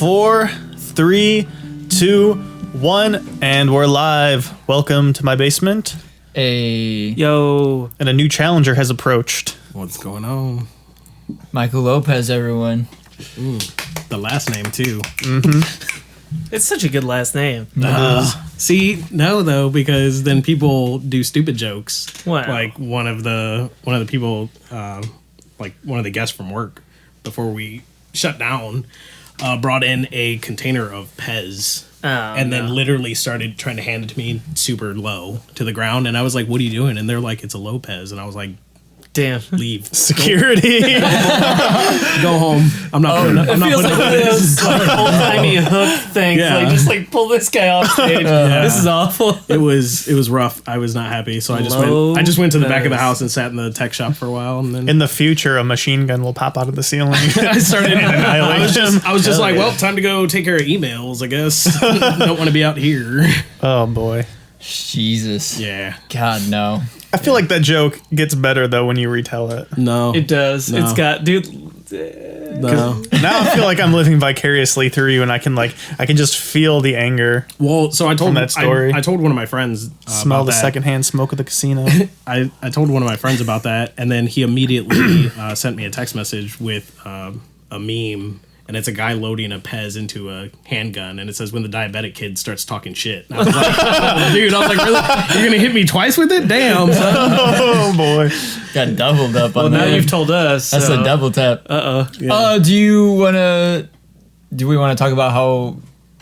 4, 3, 2, 1, and we're live. Welcome to my basement. Yo. And a new challenger has approached. What's going on? Michael Lopez, everyone. The last name, too. It's such a good last name. See, no, though, because then people do stupid jokes. Wow. Like one of the people, like one of the guests from work, before we shut down, brought in a container of Pez. And then literally started trying to hand it to me super low to the ground. And I was like, what are you doing? And they're like, it's a Lopez. And I was like, damn. leave. Security. Go home. I'm not putting It feels like one of those old-timey hook things. Yeah. Like, just like pull this guy off stage. This is awful. It was rough. I was not happy. So I just went to the back of the house and sat in the tech shop for a while. And then In the future, a machine gun will pop out of the ceiling. I started. I was just like, yeah. well, time to go take care of emails, I guess. Don't want to be out here. Oh, boy. Jesus. Yeah. God, no. I feel like that joke gets better, though, when you retell it. No. It does. No. It's got, dude. No. Now I feel like I'm living vicariously through you, and I can just feel the anger. Well, so I told that story. I told one of my friends. Smell about the that. secondhand smoke of the casino. I told one of my friends about that, and then he immediately sent me a text message with a meme. And it's a guy loading a Pez into a handgun, and it says, when the diabetic kid starts talking shit. And I was like, oh, dude, I was like, really? You're going to hit me twice with it? Damn, son. Oh, boy. Got doubled up on Well, now that. you've told us. That's so. a double tap. Yeah. Do we want to talk about how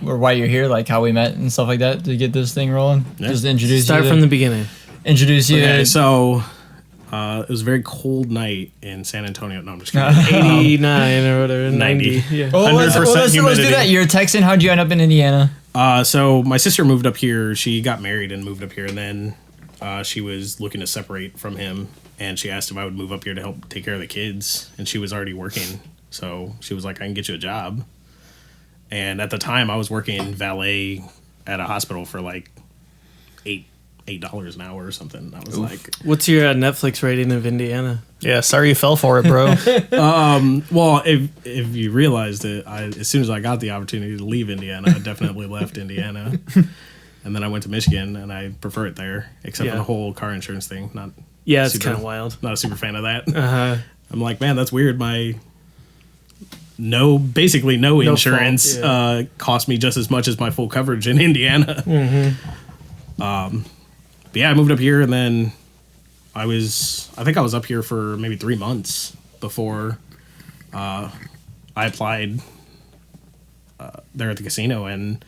or why you're here, like how we met and stuff like that to get this thing rolling? Yeah. Just introduce Start you. from the beginning. Introduce you. Okay, so it was a very cold night in San Antonio. No, I'm just kidding. 89 or whatever. 90. Yeah. Oh, let's 100% do humidity. that. You're a Texan. How'd you end up in Indiana? So my sister moved up here. She got married and moved up here, and then she was looking to separate from him, and she asked if I would move up here to help take care of the kids, and she was already working, so she was like, I can get you a job. And at the time, I was working valet at a hospital for like $8 an hour or something. I was like, What's your Netflix rating of Indiana? Yeah, sorry you fell for it, bro. well, if you realized it, as soon as I got the opportunity to leave Indiana, I definitely left Indiana. And then I went to Michigan, and I prefer it there, except for the whole car insurance thing. Yeah, it's Super- kind of wild. Not a super fan of that. Uh-huh. I'm like, man, that's weird. My basically no insurance fault, cost me just as much as my full coverage in Indiana. But yeah, I moved up here, and then I think I was up here for maybe 3 months before I applied there at the casino. And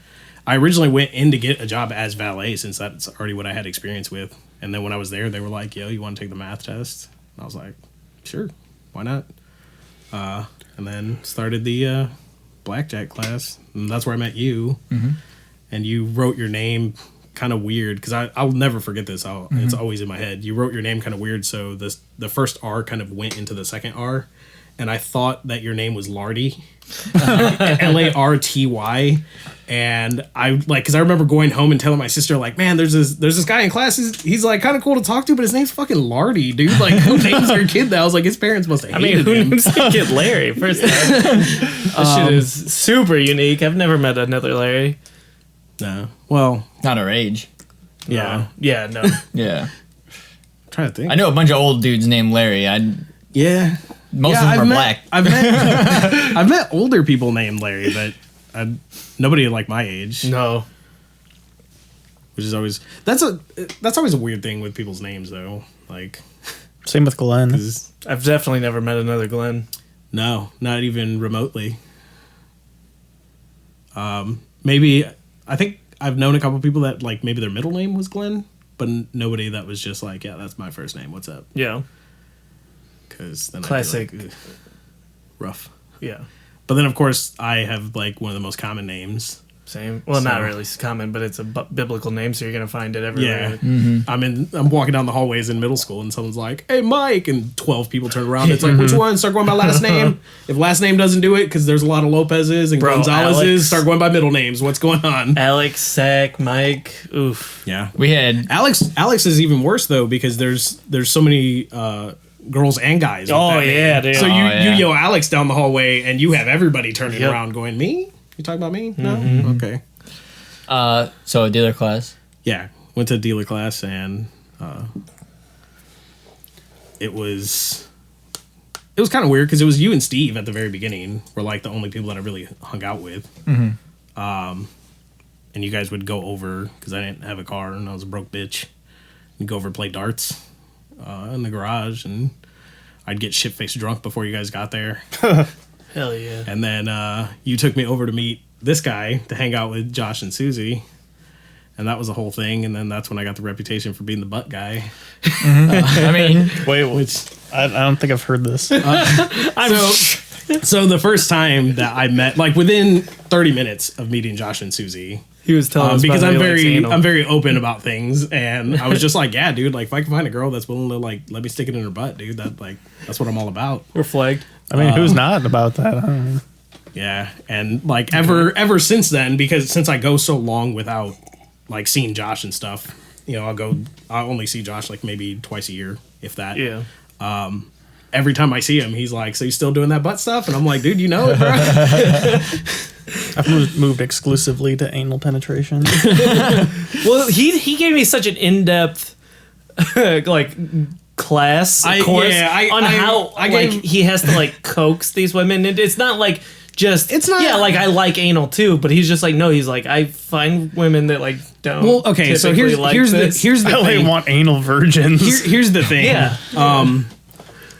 I originally went in to get a job as valet, since that's already what I had experience with. And then when I was there, they were like, yo, you want to take the math test? And I was like, sure, why not? And then started the blackjack class, and that's where I met you. And you wrote your name kind of weird, because I'll never forget this. It's always in my head. You wrote your name kind of weird, so the first R kind of went into the second R, and I thought that your name was Larty, Larty, and I because I remember going home and telling my sister, like, man, there's this guy in class. He's like kind of cool to talk to, but his name's fucking Larty, dude. Like, who names their kid that? I was like, his parents must have hated Who him. names the kid Larry? First of all. This shit is super unique. I've never met another Larry. No, well, Not our age. yeah. Yeah, no. Yeah. I'm trying to think. I know a bunch of old dudes named Larry. Yeah. Most of them are black. I've met older people named Larry, but nobody like my age. No. Which is always that's always a weird thing with people's names, though. Like, Same with Glenn. I've definitely never met another Glenn. no, not even remotely. Maybe I think I've known a couple people that like maybe their middle name was Glenn, but nobody that was just like, yeah, that's my first name. What's up? Yeah. Because then Classic. I'd be like, ugh, rough. Yeah. But then of course I have like one of the most common names. Same. Well, not So- really common, but it's a biblical name, so you're going to find it everywhere. Yeah. I'm walking down the hallways in middle school, and someone's like, hey, Mike, and 12 people turn around. It's like, which one? Start going by last name. If last name doesn't do it, because there's a lot of Lopez's and Bro, Gonzalez's, Alex. start going by middle names. What's going on? Alex, Zach, Mike. Oof. Yeah. We had Alex is even worse, though, because there's so many girls and guys. with Oh, that name. yeah, dude. So Oh, you yeah. yell Alex down the hallway, and you have everybody turning Yep. around going, me? You talking about me? No? Okay. So a dealer class. Yeah, went to dealer class, and it was kind of weird because it was you and Steve at the very beginning were like the only people that I really hung out with. And you guys would go over, because I didn't have a car and I was a broke bitch, and go over and play darts in the garage, and I'd get shit-faced drunk before you guys got there. Hell yeah. And then you took me over to meet this guy to hang out with Josh and Susie. And that was the whole thing. And then that's when I got the reputation for being the butt guy. I mean, Wait, I don't think I've heard this. So the first time that I met, like within 30 minutes of meeting Josh and Susie, He was telling us because about how I'm he likes anal. very open about things, and I was just like, yeah, dude, like if I can find a girl that's willing to like let me stick it in her butt, dude, that's what I'm all about. We're flagged. I mean, who's not about that? I don't know. Yeah, and like ever since then, because since I go so long without like seeing Josh and stuff, you know, I'll only see Josh like maybe twice a year, if that. Yeah. Every time I see him, he's like, "So you still doing that butt stuff?" And I'm like, "Dude, you know it, bro." I've moved exclusively to anal penetration. Well, he gave me such an in-depth like course on how he has to like coax these women. And it's not like just like I like anal too, but he's just like no, he's like I find women that like don't. Well, okay, so here's the I only thing. want anal virgins. Here's the thing. Yeah.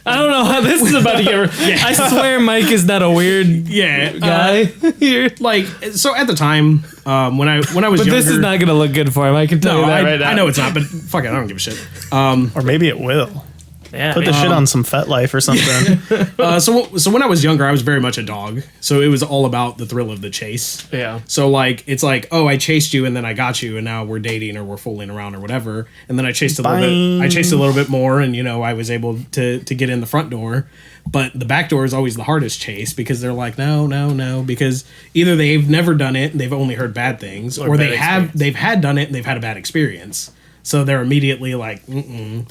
I don't know how this is about to get. I swear, Mike is not a weird guy here. Like, so at the time, when I was But younger, this is not gonna look good for him. I can tell you that right now. I know it's not, but fuck it, I don't give a shit. Or maybe it will. Yeah, Put the shit on some FetLife or something. So when I was younger, I was very much a dog. So it was all about the thrill of the chase. Yeah. So like it's like, oh, I chased you and then I got you and now we're dating or we're fooling around or whatever. And then I chased a little bit. I chased a little bit more, and you know I was able to get in the front door. But the back door is always the hardest chase because they're like, no, because either they've never done it and they've only heard bad things, or they've had done it and they've had a bad experience. So they're immediately like, mm-mm.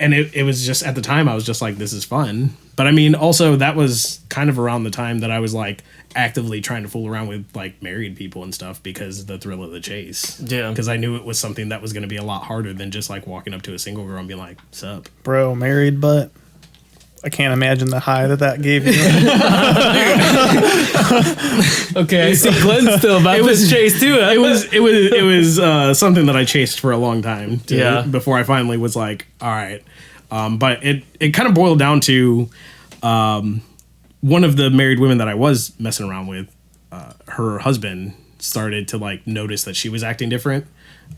And it was just, at the time, I was just like, this is fun. But I mean, also, that was kind of around the time that I was like actively trying to fool around with like married people and stuff because of the thrill of the chase. Yeah. Because I knew it was something that was going to be a lot harder than just like walking up to a single girl and being like, sup? Bro, married, but I can't imagine the high that gave you. Okay, I see Glenn's still about this chase too. Huh? It was something that I chased for a long time. Before I finally was like, all right. But it kind of boiled down to one of the married women that I was messing around with. Her husband started to like notice that she was acting different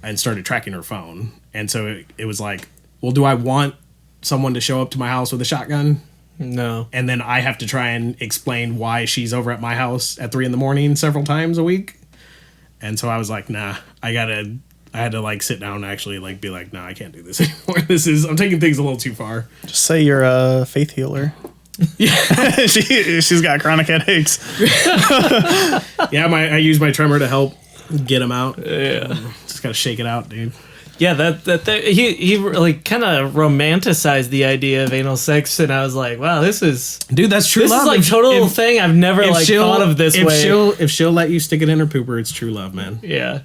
and started tracking her phone. And so it was like, well, do I want someone to show up to my house with a shotgun? No. And then I have to try and explain why she's over at my house at 3 a.m. several times a week. And so I was like, nah, I had to like sit down and actually like be like, nah, I can't do this anymore. I'm taking things a little too far. Just say you're a faith healer. Yeah. she's got chronic headaches. Yeah, I use my tremor to help get them out. Yeah. Just gotta shake it out, dude. Yeah, that he like kind of romanticized the idea of anal sex, and I was like, wow, this is that's true. This love. is like total thing I've never like thought of this way. If she'll let you stick it in her pooper, it's true love, man. Yeah,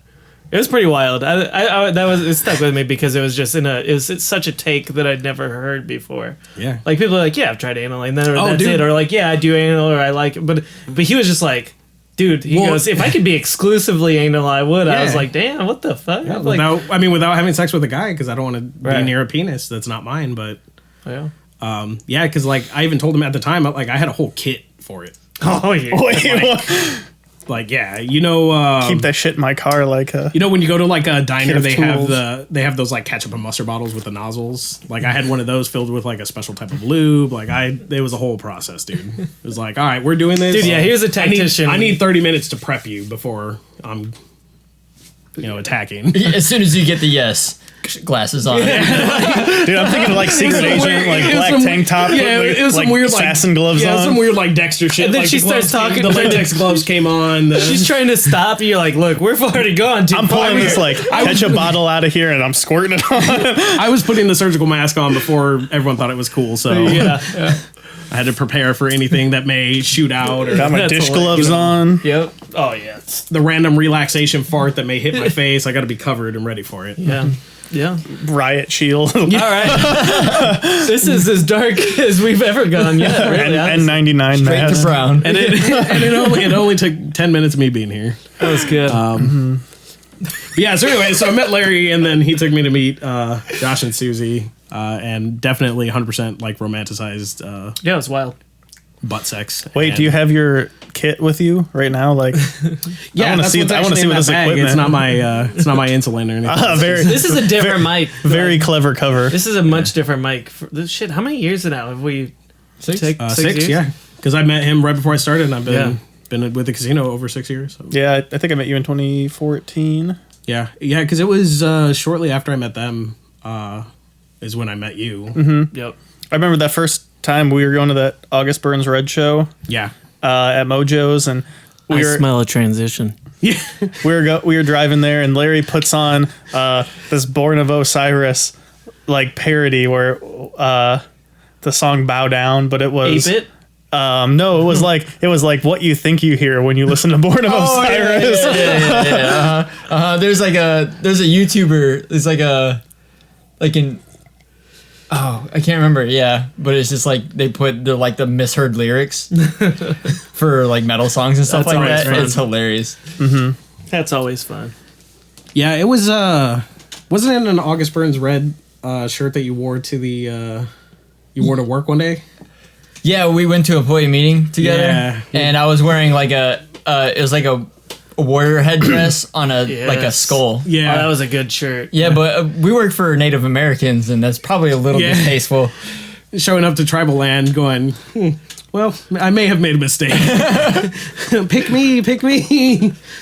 it was pretty wild. It stuck with me because it was just it's such a take that I'd never heard before. Yeah, like people are like, yeah, I've tried anal, and then that's it, or like, yeah, I do anal, or I like it, but he was just like. Dude, he goes, if I could be exclusively anal, I would. Yeah. I was like, damn, what the fuck? Yeah, like, without having sex with a guy, because I don't want to be near a penis that's not mine. But yeah, because like I even told him at the time, like I had a whole kit for it. Oh yeah. Like yeah, you know, keep that shit in my car. Like you know, when you go to like a diner, they tools. have those like ketchup and mustard bottles with the nozzles. Like I had one of those filled with like a special type of lube. Like it was a whole process, dude. It was like, all right, we're doing this. Dude, yeah, here's a tactician. I need 30 minutes to prep you before I'm, attacking. As soon as you get the yes. Glasses on. Dude, I'm thinking of like Secret Agent, like black tank top, it was like some weird assassin gloves on. some weird like Dexter shit. And then like, she starts talking. The latex gloves came on. She's trying to stop you. You're like, look, we've already gone. I'm pulling this like ketchup bottle out of here and I'm squirting it on. I was putting the surgical mask on before everyone thought it was cool. So yeah. I had to prepare for anything that may shoot out. Or Got my dish gloves on. Yep. Oh yeah. the random relaxation fart that may hit my face. I got to be covered and ready for it. Yeah. Yeah. Riot shield. All right. This is as dark as we've ever gone yet. Really, and N99 Straight to mask. brown. And it only took 10 minutes of me being here. that was good. Yeah, so anyway, so I met Larry, and then he took me to meet Josh and Susie, and definitely 100% like romanticized yeah, it was wild. butt sex. Wait, And- do you have your kit with you right now? Like, Yeah, I wanna that's see- what's I wanna actually see in what that this bag. equipment- It's not my insulin or anything. very, This is a different mic. very clever cover. This is a much different mic. This shit. How many years now have we? Six? Take- 6 years? yeah, because I met him right before I started, and I've Yeah. been with the casino over 6 years. So. Yeah, I think I met you in 2014. Yeah, because it was shortly after I met them is when I met you. Yep. I remember that first time we were going to that August Burns Red show Yeah, at Mojo's, and we were smell a transition. yeah, we were driving there, and Larry puts on this Born of Osiris like parody where the song "Bow Down," but it was 8-bit. no, it was like what you think you hear when you listen to Born of Osiris. There's a YouTuber. There's I can't remember. Yeah, but it's just like they put the misheard lyrics for like metal songs and stuff That's like always that. fun. It's hilarious. That's always fun. yeah. It was wasn't it an August Burns red shirt that you wore to the you wore to work one day? Yeah, we went to a employee meeting together, Yeah. and I was wearing like it was like a warrior headdress on a like a Yes. skull. Yeah, Oh, that was a good shirt. Yeah, but we work for Native Americans, and that's probably a little Yeah. distasteful. showing up to tribal land, going, well, I may have made a mistake. Pick me.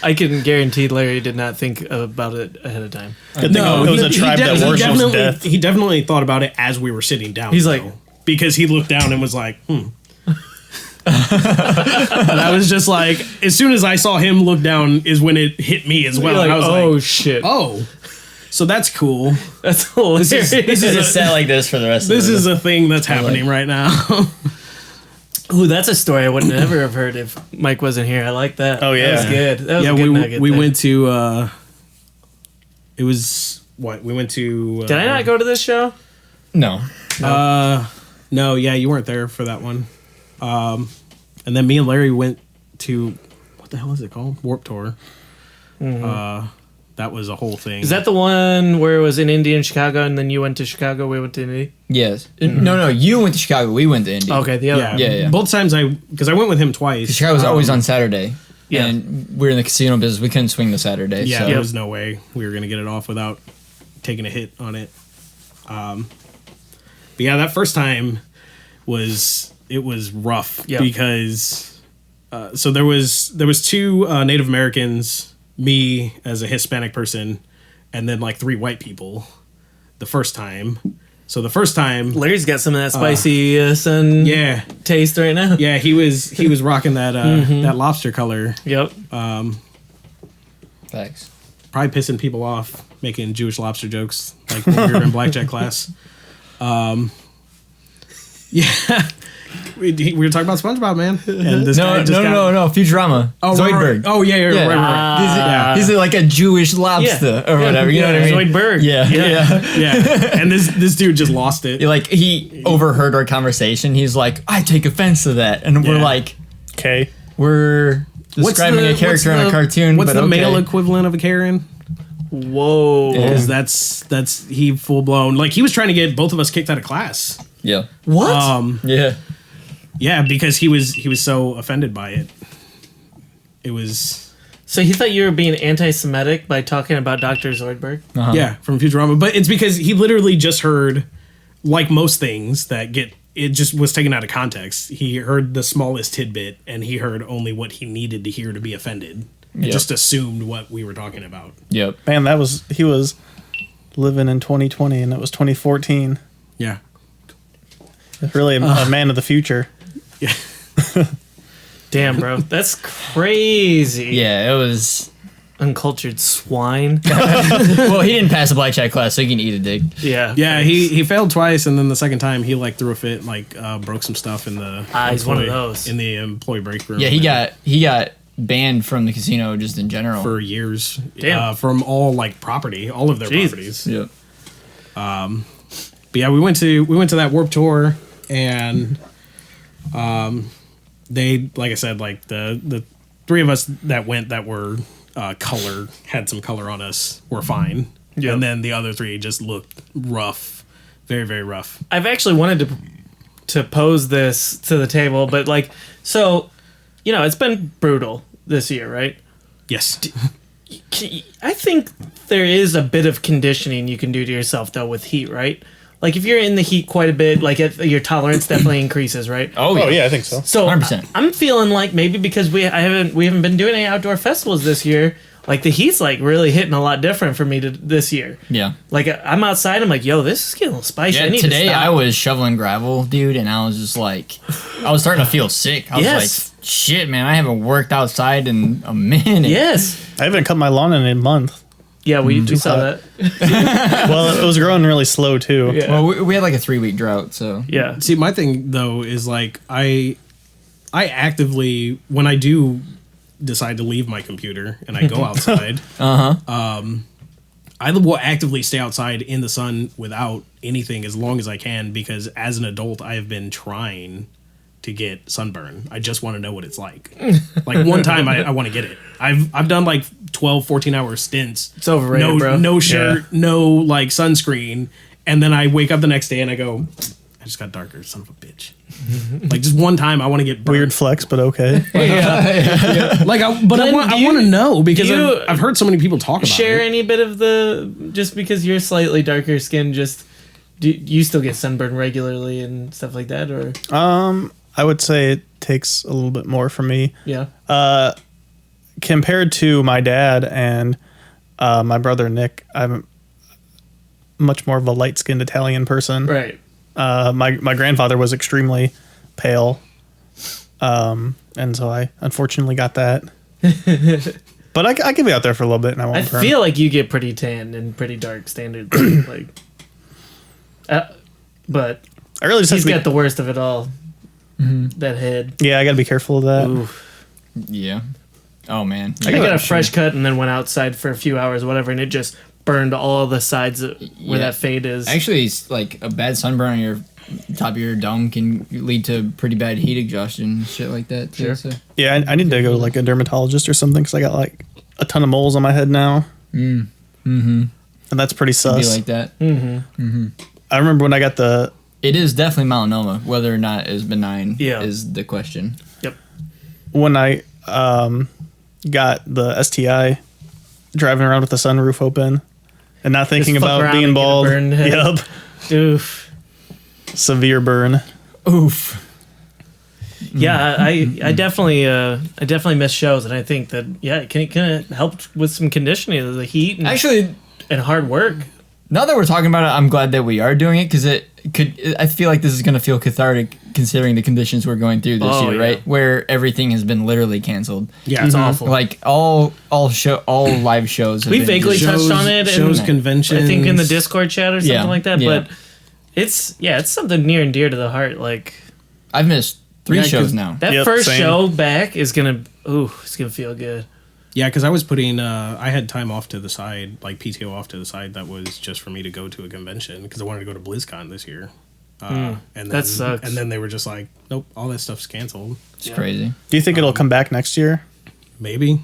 I can guarantee Larry did not think about it ahead of time. Good thing it was a tribe that worships death. He definitely thought about it as we were sitting down. He's like- because he looked down and was like, And I was just like, as soon as I saw him look down is when it hit me as well. You're And like, I was oh like, shit, oh, so that's cool. that's hilarious. This is Just sat like this for the rest This of is a thing that's happening right now. Ooh, that's a story I would never have heard if Mike wasn't here. I like that. Oh, yeah. That was good. That was Yeah, a good nugget we there. went to it was what we went to. Did I not go to this show? No. No, yeah, you weren't there for that one. And then me and Larry went to what the hell is it called? Warp Tour. That was a whole thing. Is that the one where it was in Indy and Chicago, and then you went to Chicago, we went to Indy? Yes. No, you went to Chicago. We went to Indy. Okay, the other one. Yeah. Both times because I went with him twice. Chicago was always on Saturday. Yeah. And we're in the casino business. We couldn't swing the Saturday. Yeah, So. there was no way we were gonna get it off without taking a hit on it. But yeah, that first time was rough Yeah. because so there was two Native Americans, me as a Hispanic person, and then like 3 white people. The first time. So the first time, Larry's got some of that spicy sun yeah, taste right now. yeah, he was rocking that that lobster color, Yep. Thanks. probably pissing people off, making Jewish lobster jokes like when we were in blackjack class. Yeah, we were talking about SpongeBob, man. And this guy No, just got- no. Futurama. Oh, Zoidberg. Oh yeah, Yeah. right. He's like a Jewish lobster or whatever. You know what I mean? Zoidberg. Yeah. Yeah, and this dude just lost it. Like he overheard our conversation. He's like, I take offense to that, and we're Yeah. like, Okay. we're describing a character in a cartoon. What's but the okay. male equivalent of a Karen? Whoa. Yeah. Because that's he full blown, like he was trying to get both of us kicked out of class. Yeah. What? Yeah. Yeah, because he was so offended by it. It was So he thought you were being anti-Semitic by talking about Dr. Zoidberg? Uh-huh. yeah from Futurama, but it's because he literally just heard, like most things that get it just was taken out of context. He heard the smallest tidbit and he heard only what he needed to hear to be offended. And Yep. just assumed what we were talking about. Yep. Man, he was living in 2020 and it was 2014. Yeah. Really a man of the future. Damn, bro. That's crazy. Yeah. It was. uncultured swine. Well, he didn't pass the black check class, so he can eat a dick. Yeah. Yeah, he failed twice, and then the second time he like threw a fit, like broke some stuff in the. He's one of those in the employee break room. Yeah, he got banned from the casino just in general for years. Damn. From all like property, all of their properties. Yep. But yeah, we went to that Warped Tour, and they, like I said, like the three of us that went that were had some color on us were fine. Yep. And then the other three just looked rough, very, very rough. I've actually wanted to pose this to the table, but like, so, it's been brutal this year, right? Yes. I think there is a bit of conditioning you can do to yourself though with heat, right? Like if you're in the heat quite a bit, like your tolerance definitely increases, right? Oh yeah, I think so. So 100%. I'm feeling like maybe because we haven't been doing any outdoor festivals this year, like the heat's like really hitting a lot different for me this year. Yeah. Like I'm outside, I'm like, yo, this is getting a little spicy. Yeah, today I was shoveling gravel, dude, and I was just like, I was starting to feel sick. I was like, shit, man, I haven't worked outside in a minute. Yes. I haven't cut my lawn in a month. Yeah, we saw that. Well, it was growing really slow too. Yeah. Well, we had like a 3-week drought, so. Yeah. See, my thing though is like I actively, when I do decide to leave my computer and I go outside, I will actively stay outside in the sun without anything as long as I can, because as an adult I have been trying to get sunburn. I just want to know what it's like. Like one time I want to get it. I've done like 12, 14 hour stints. It's overrated, bro. No shirt, no like sunscreen. And then I wake up the next day and I go, I just got darker, son of a bitch. Like just one time I want to get burnt. Weird flex, but okay. Like, I want to know because I've heard so many people talk about Share it. any bit of just because you're slightly darker skin, do you still get sunburn regularly and stuff like that, or? I would say it takes a little bit more for me. Yeah. Compared to my dad and my brother Nick, I'm much more of a light-skinned Italian person. Right. My grandfather was extremely pale, and so I unfortunately got that. But I can be out there for a little bit, and I won't. I feel like you get pretty tan and pretty dark standard, like. But I really just have he's to be, got the worst of it all. That head. Yeah, I got to be careful of that. Oof. Yeah. Oh, man. I got a fresh cut and then went outside for a few hours, whatever, and it just burned all the sides where that fade is. Actually, it's like a bad sunburn on your top of your dome can lead to pretty bad heat exhaustion and shit like that, too. Sure. So. Yeah, I need to go to like a dermatologist or something because I got like a ton of moles on my head now. And that's pretty sus. Be like that. I remember when I got the... It is definitely melanoma. Whether or not it's benign is the question. Yep. When I got the STI, driving around with the sunroof open and not thinking Just fuck about around being and get a bald. burned head. Yep. Oof. Severe burn. Oof. Yeah, I definitely miss shows, and I think that it can help with some conditioning of the heat and, Actually, and hard work. now that we're talking about it, I'm glad that we are doing it because I feel like this is going to feel cathartic considering the conditions we're going through this year, right? Where everything has been literally canceled. Yeah, It's awful. Like all live shows. Have We been vaguely touched on it. Shows, in, conventions. I think in the Discord chat or something Yeah, like that. yeah. But it's something near and dear to the heart. Like I've missed 3 shows now. that first show back is gonna it's gonna feel good. Yeah, because I was putting, I had time off to the side, like PTO off to the side, that was just for me to go to a convention because I wanted to go to BlizzCon this year. And then, that sucks. And then they were just like, nope, all that stuff's canceled. It's crazy. Do you think it'll come back next year? Maybe.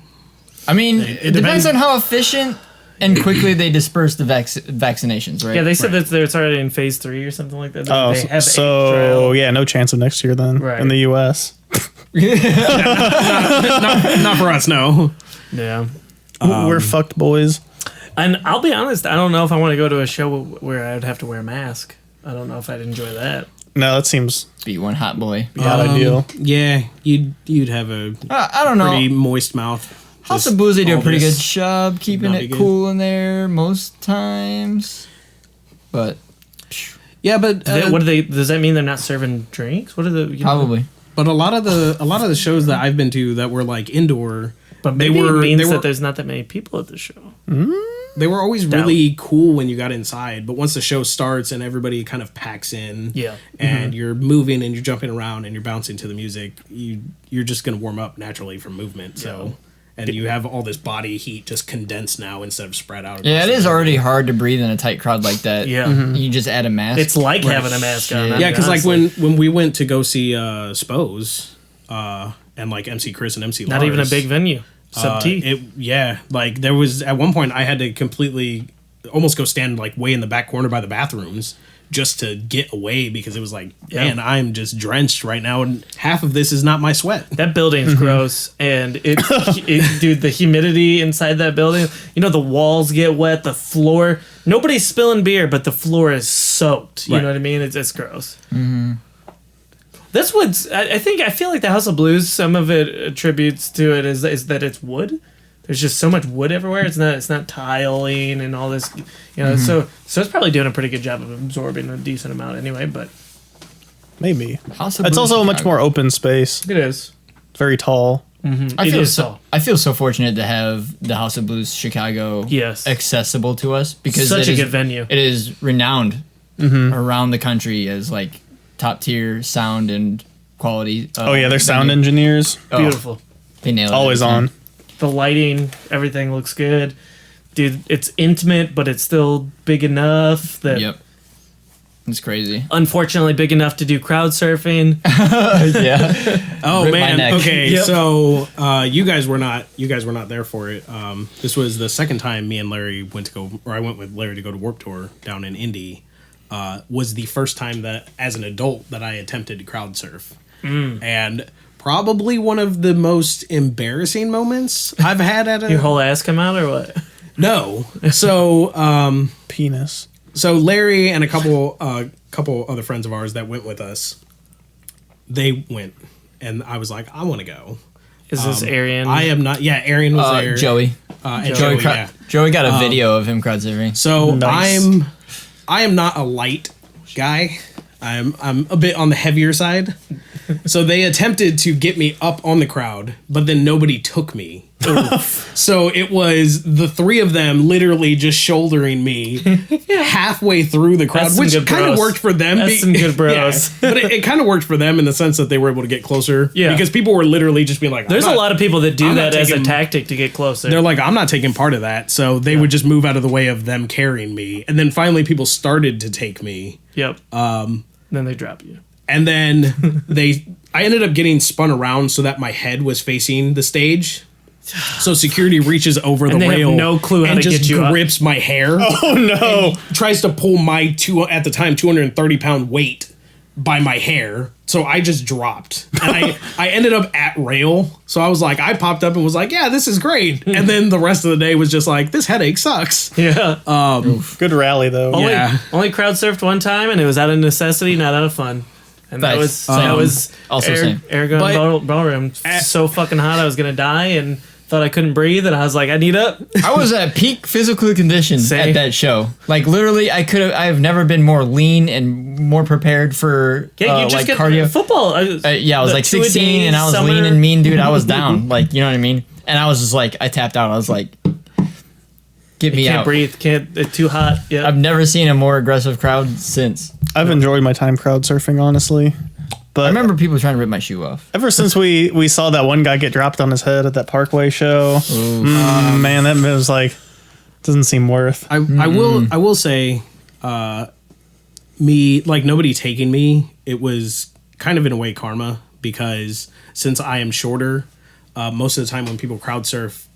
I mean, It it depends depends. on how efficient and quickly they disperse the vaccinations, right? Yeah, they said that it's already in phase 3 or something like that. Oh, They have a so trial. yeah, no chance of next year then Right. in the U.S. Not for us, no. Yeah. We're fucked, boys. And I'll be honest, I don't know if I want to go to a show where I'd have to wear a mask. I don't know if I'd enjoy that. No, that seems Be one hot boy. not ideal. Yeah, you'd have a I don't know. pretty moist mouth. House Just of Boozy do a all pretty this. good job keeping not it be good. cool in there most times. But Yeah, but What do they? Does that mean they're not serving drinks? What are the? probably. but a lot of the shows that I've been to that were like indoor, But maybe it means that there's not that many people at the show. They were always really cool when you got inside, but once the show starts and everybody kind of packs in, and you're moving and you're jumping around and you're bouncing to the music, you're just going to warm up naturally from movement. So, and you have all this body heat just condensed now instead of spread out. Yeah, it is already hard to breathe in a tight crowd like that. Yeah, you just add a mask. It's like having a mask on. Yeah, because like when we went to go see Spose and like MC Chris and MC Lars, not even a big venue. Like there was at one point I had to completely almost go stand like way in the back corner by the bathrooms just to get away because it was like, man, I'm just drenched right now and half of this is not my sweat. That building's gross, and dude, the humidity inside that building, the walls get wet, the floor, nobody's spilling beer, but the floor is soaked. You know what I mean? It's gross. Mm-hmm. That's what's. I feel like the House of Blues. Some of it attributes to it is that it's wood. There's just so much wood everywhere. It's not tiling and all this. So it's probably doing a pretty good job of absorbing a decent amount anyway. But maybe it's also a much more open space. It is very tall. Mm-hmm. I feel so fortunate to have the House of Blues Chicago accessible to us because such a good venue. It is renowned around the country as like top tier sound and quality. Their sound engineers. Beautiful. They nail it. Always on. The lighting, everything looks good. Dude, it's intimate, but it's still big enough that... Yep. It's crazy. Unfortunately, big enough to do crowd surfing. Yeah. Oh, man. Okay, so you guys were not there for it. This was the second time me and Larry I went with Larry to go to Warped Tour down in Indy. Was the first time that, as an adult, that I attempted to crowd surf. And probably one of the most embarrassing moments I've had at Your whole ass come out or what? No. So, penis. So Larry and a couple other friends of ours that went with us, they went. And I was like, I want to go. Is this Arian? I am not. Yeah, Arian was there. Joey. And Joey, Joey got a video of him crowd surfing. So nice. I am not a light guy. I'm a bit on the heavier side. So they attempted to get me up on the crowd, but then nobody took me. So it was the three of them literally just shouldering me halfway through the crowd, which kind of worked for them. That's some good bros. But it kind of worked for them in the sense that they were able to get closer. Yeah. Because people were literally just being like, there's a lot of people that do that as a tactic to get closer. They're like, I'm not taking part of that. So they would just move out of the way of them carrying me. And then finally people started to take me. Yep. Then they drop you. And then I ended up getting spun around so that my head was facing the stage. So security reaches over the rail, have no clue how and to just get you grips my hair. Oh no! Tries to pull my at the time 230-pound weight by my hair. So I just dropped, and I ended up at rail. So I was like, I popped up and was like, yeah, this is great. And then the rest of the day was just like, this headache sucks. Yeah. Good rally though. Only crowd surfed one time, and it was out of necessity, not out of fun. And that was also same. Aragon Ballroom. So fucking hot, I was gonna die, and thought I couldn't breathe, and I was like, I need up. I was at peak physical condition at that show. Like literally, I've never been more lean and more prepared for you just like get cardio. Football. I was like 16, and I was lean and mean, dude. I was down, like you know what I mean. And I was just like, I tapped out. I was like, get me out. Can't breathe. It's too hot. Yeah. I've never seen a more aggressive crowd since. I've enjoyed my time crowd surfing, honestly. But I remember people trying to rip my shoe off. Ever since we saw that one guy get dropped on his head at that Parkway show, man, that was like, doesn't seem worth. I will say, me, like nobody taking me, it was kind of in a way karma, because since I am shorter, most of the time when people crowd surf,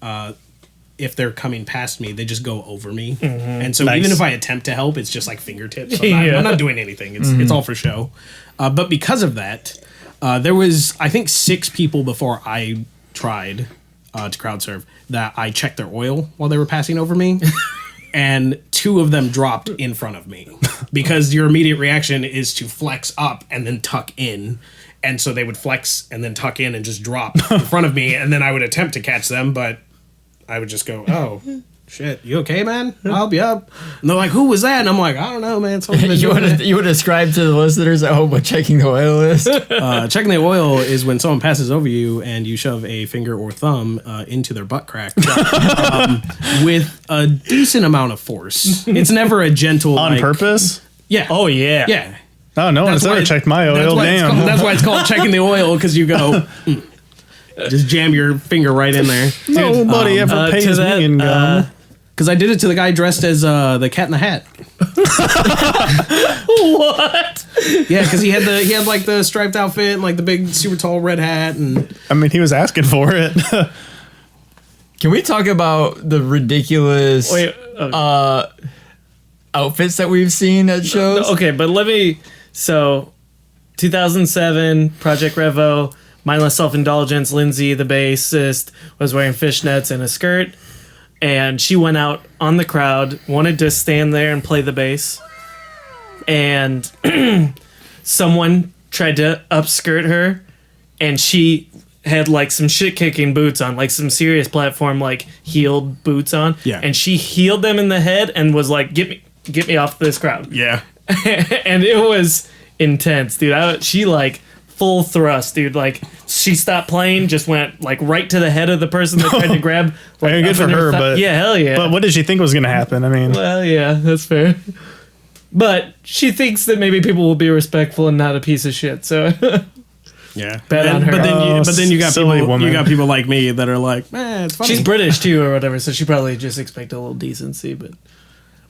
if they're coming past me, they just go over me. Mm-hmm. And so even if I attempt to help, it's just like fingertips. I'm not doing anything. It's all for show. But because of that, there was, I think, 6 people before I tried to crowd surf that I checked their oil while they were passing over me. And 2 of them dropped in front of me because your immediate reaction is to flex up and then tuck in. And so they would flex and then tuck in and just drop in front of me. And then I would attempt to catch them, but I would just go, oh, shit, you okay, man? I'll help you up. And they're like, who was that? And I'm like, I don't know, man. You would describe to the listeners at home what checking the oil is? Checking the oil is when someone passes over you and you shove a finger or thumb into their butt crack with a decent amount of force. It's never a gentle... On purpose? Yeah. Oh, yeah. Yeah. Oh, no one's ever checked my oil. Damn. That's why it's called checking the oil, because you go... just jam your finger right in there. Nobody ever pays me in gum. Because I did it to the guy dressed as the Cat in the Hat. What? Yeah, because he had like the striped outfit and like the big super tall red hat, and I mean, he was asking for it. Can we talk about the ridiculous outfits that we've seen at shows? Okay, but let me. So, 2007 Project Revo. Mindless Self-Indulgence, Lindsay, the bassist, was wearing fishnets and a skirt, and she went out on the crowd, wanted to stand there and play the bass, and someone tried to upskirt her, and she had like some shit-kicking boots on, like some serious platform, like heeled boots on, and she heeled them in the head and was like, get me off this crowd. Yeah. And it was intense, dude. She like... full thrust, dude. Like, she stopped playing, just went like right to the head of the person that tried to grab. Like, good for her, but yeah, hell yeah. But what did she think was going to happen? I mean, well, yeah, that's fair. But she thinks that maybe people will be respectful and not a piece of shit. So yeah, bet on her. But then you got silly people. woman. You got people like me that are like, man, it's funny. She's British too, or whatever. So she probably just expected a little decency, but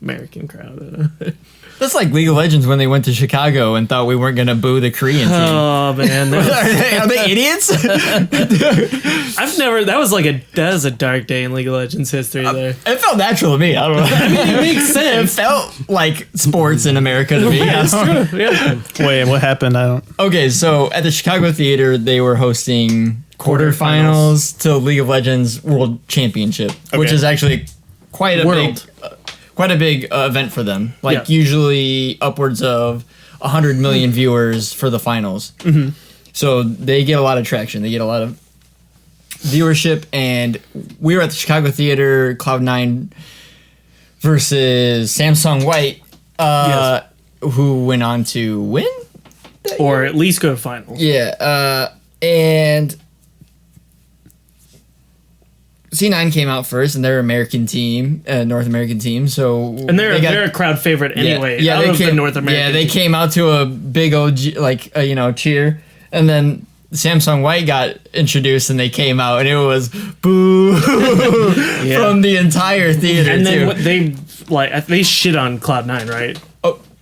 American crowd. That's like League of Legends when they went to Chicago and thought we weren't going to boo the Korean team. Oh, man. Are they idiots? That was a dark day in League of Legends history there. It felt natural to me. I don't know. I mean, it makes sense. It felt like sports in America to me. Yeah, it's true. Yeah. wait, what happened? I don't... Okay, so at the Chicago Theater, they were hosting quarterfinals to League of Legends World Championship, which is actually quite a big event for them. Like usually upwards of 100 million viewers for the finals. Mm-hmm. So they get a lot of traction. They get a lot of viewership. And we were at the Chicago Theater, Cloud9 versus Samsung White, who went on to win? Or at least go to finals. Yeah. And C9 came out first, and they're American team, North American team. So they're a crowd favorite anyway. Yeah, they came North American. Yeah, they came out to a big OG cheer, and then Samsung White got introduced, and they came out, and it was boo from the entire theater. And then they shit on Cloud9, right?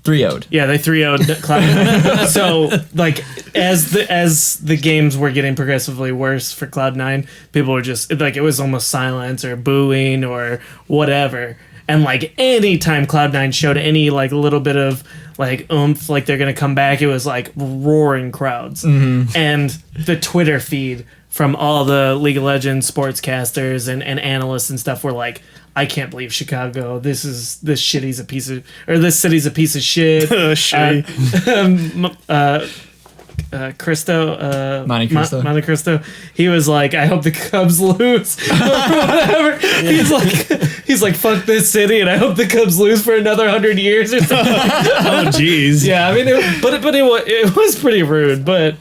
3-0'd. Yeah, they 3-0'd Cloud9. So, like, as the games were getting progressively worse for Cloud9, people were just, like, it was almost silence or booing or whatever. And, like, anytime Cloud9 showed any, like, little bit of, like, oomph, like, they're going to come back, it was, like, roaring crowds. Mm-hmm. And the Twitter feed from all the League of Legends sportscasters and analysts and stuff were like, I can't believe Chicago. This city's a piece of shit. Monte Cristo. He was like, I hope the Cubs lose or whatever. He's like, fuck this city, and I hope the Cubs lose for another 100 years or something. Oh, jeez. Yeah, I mean, it was pretty rude, but.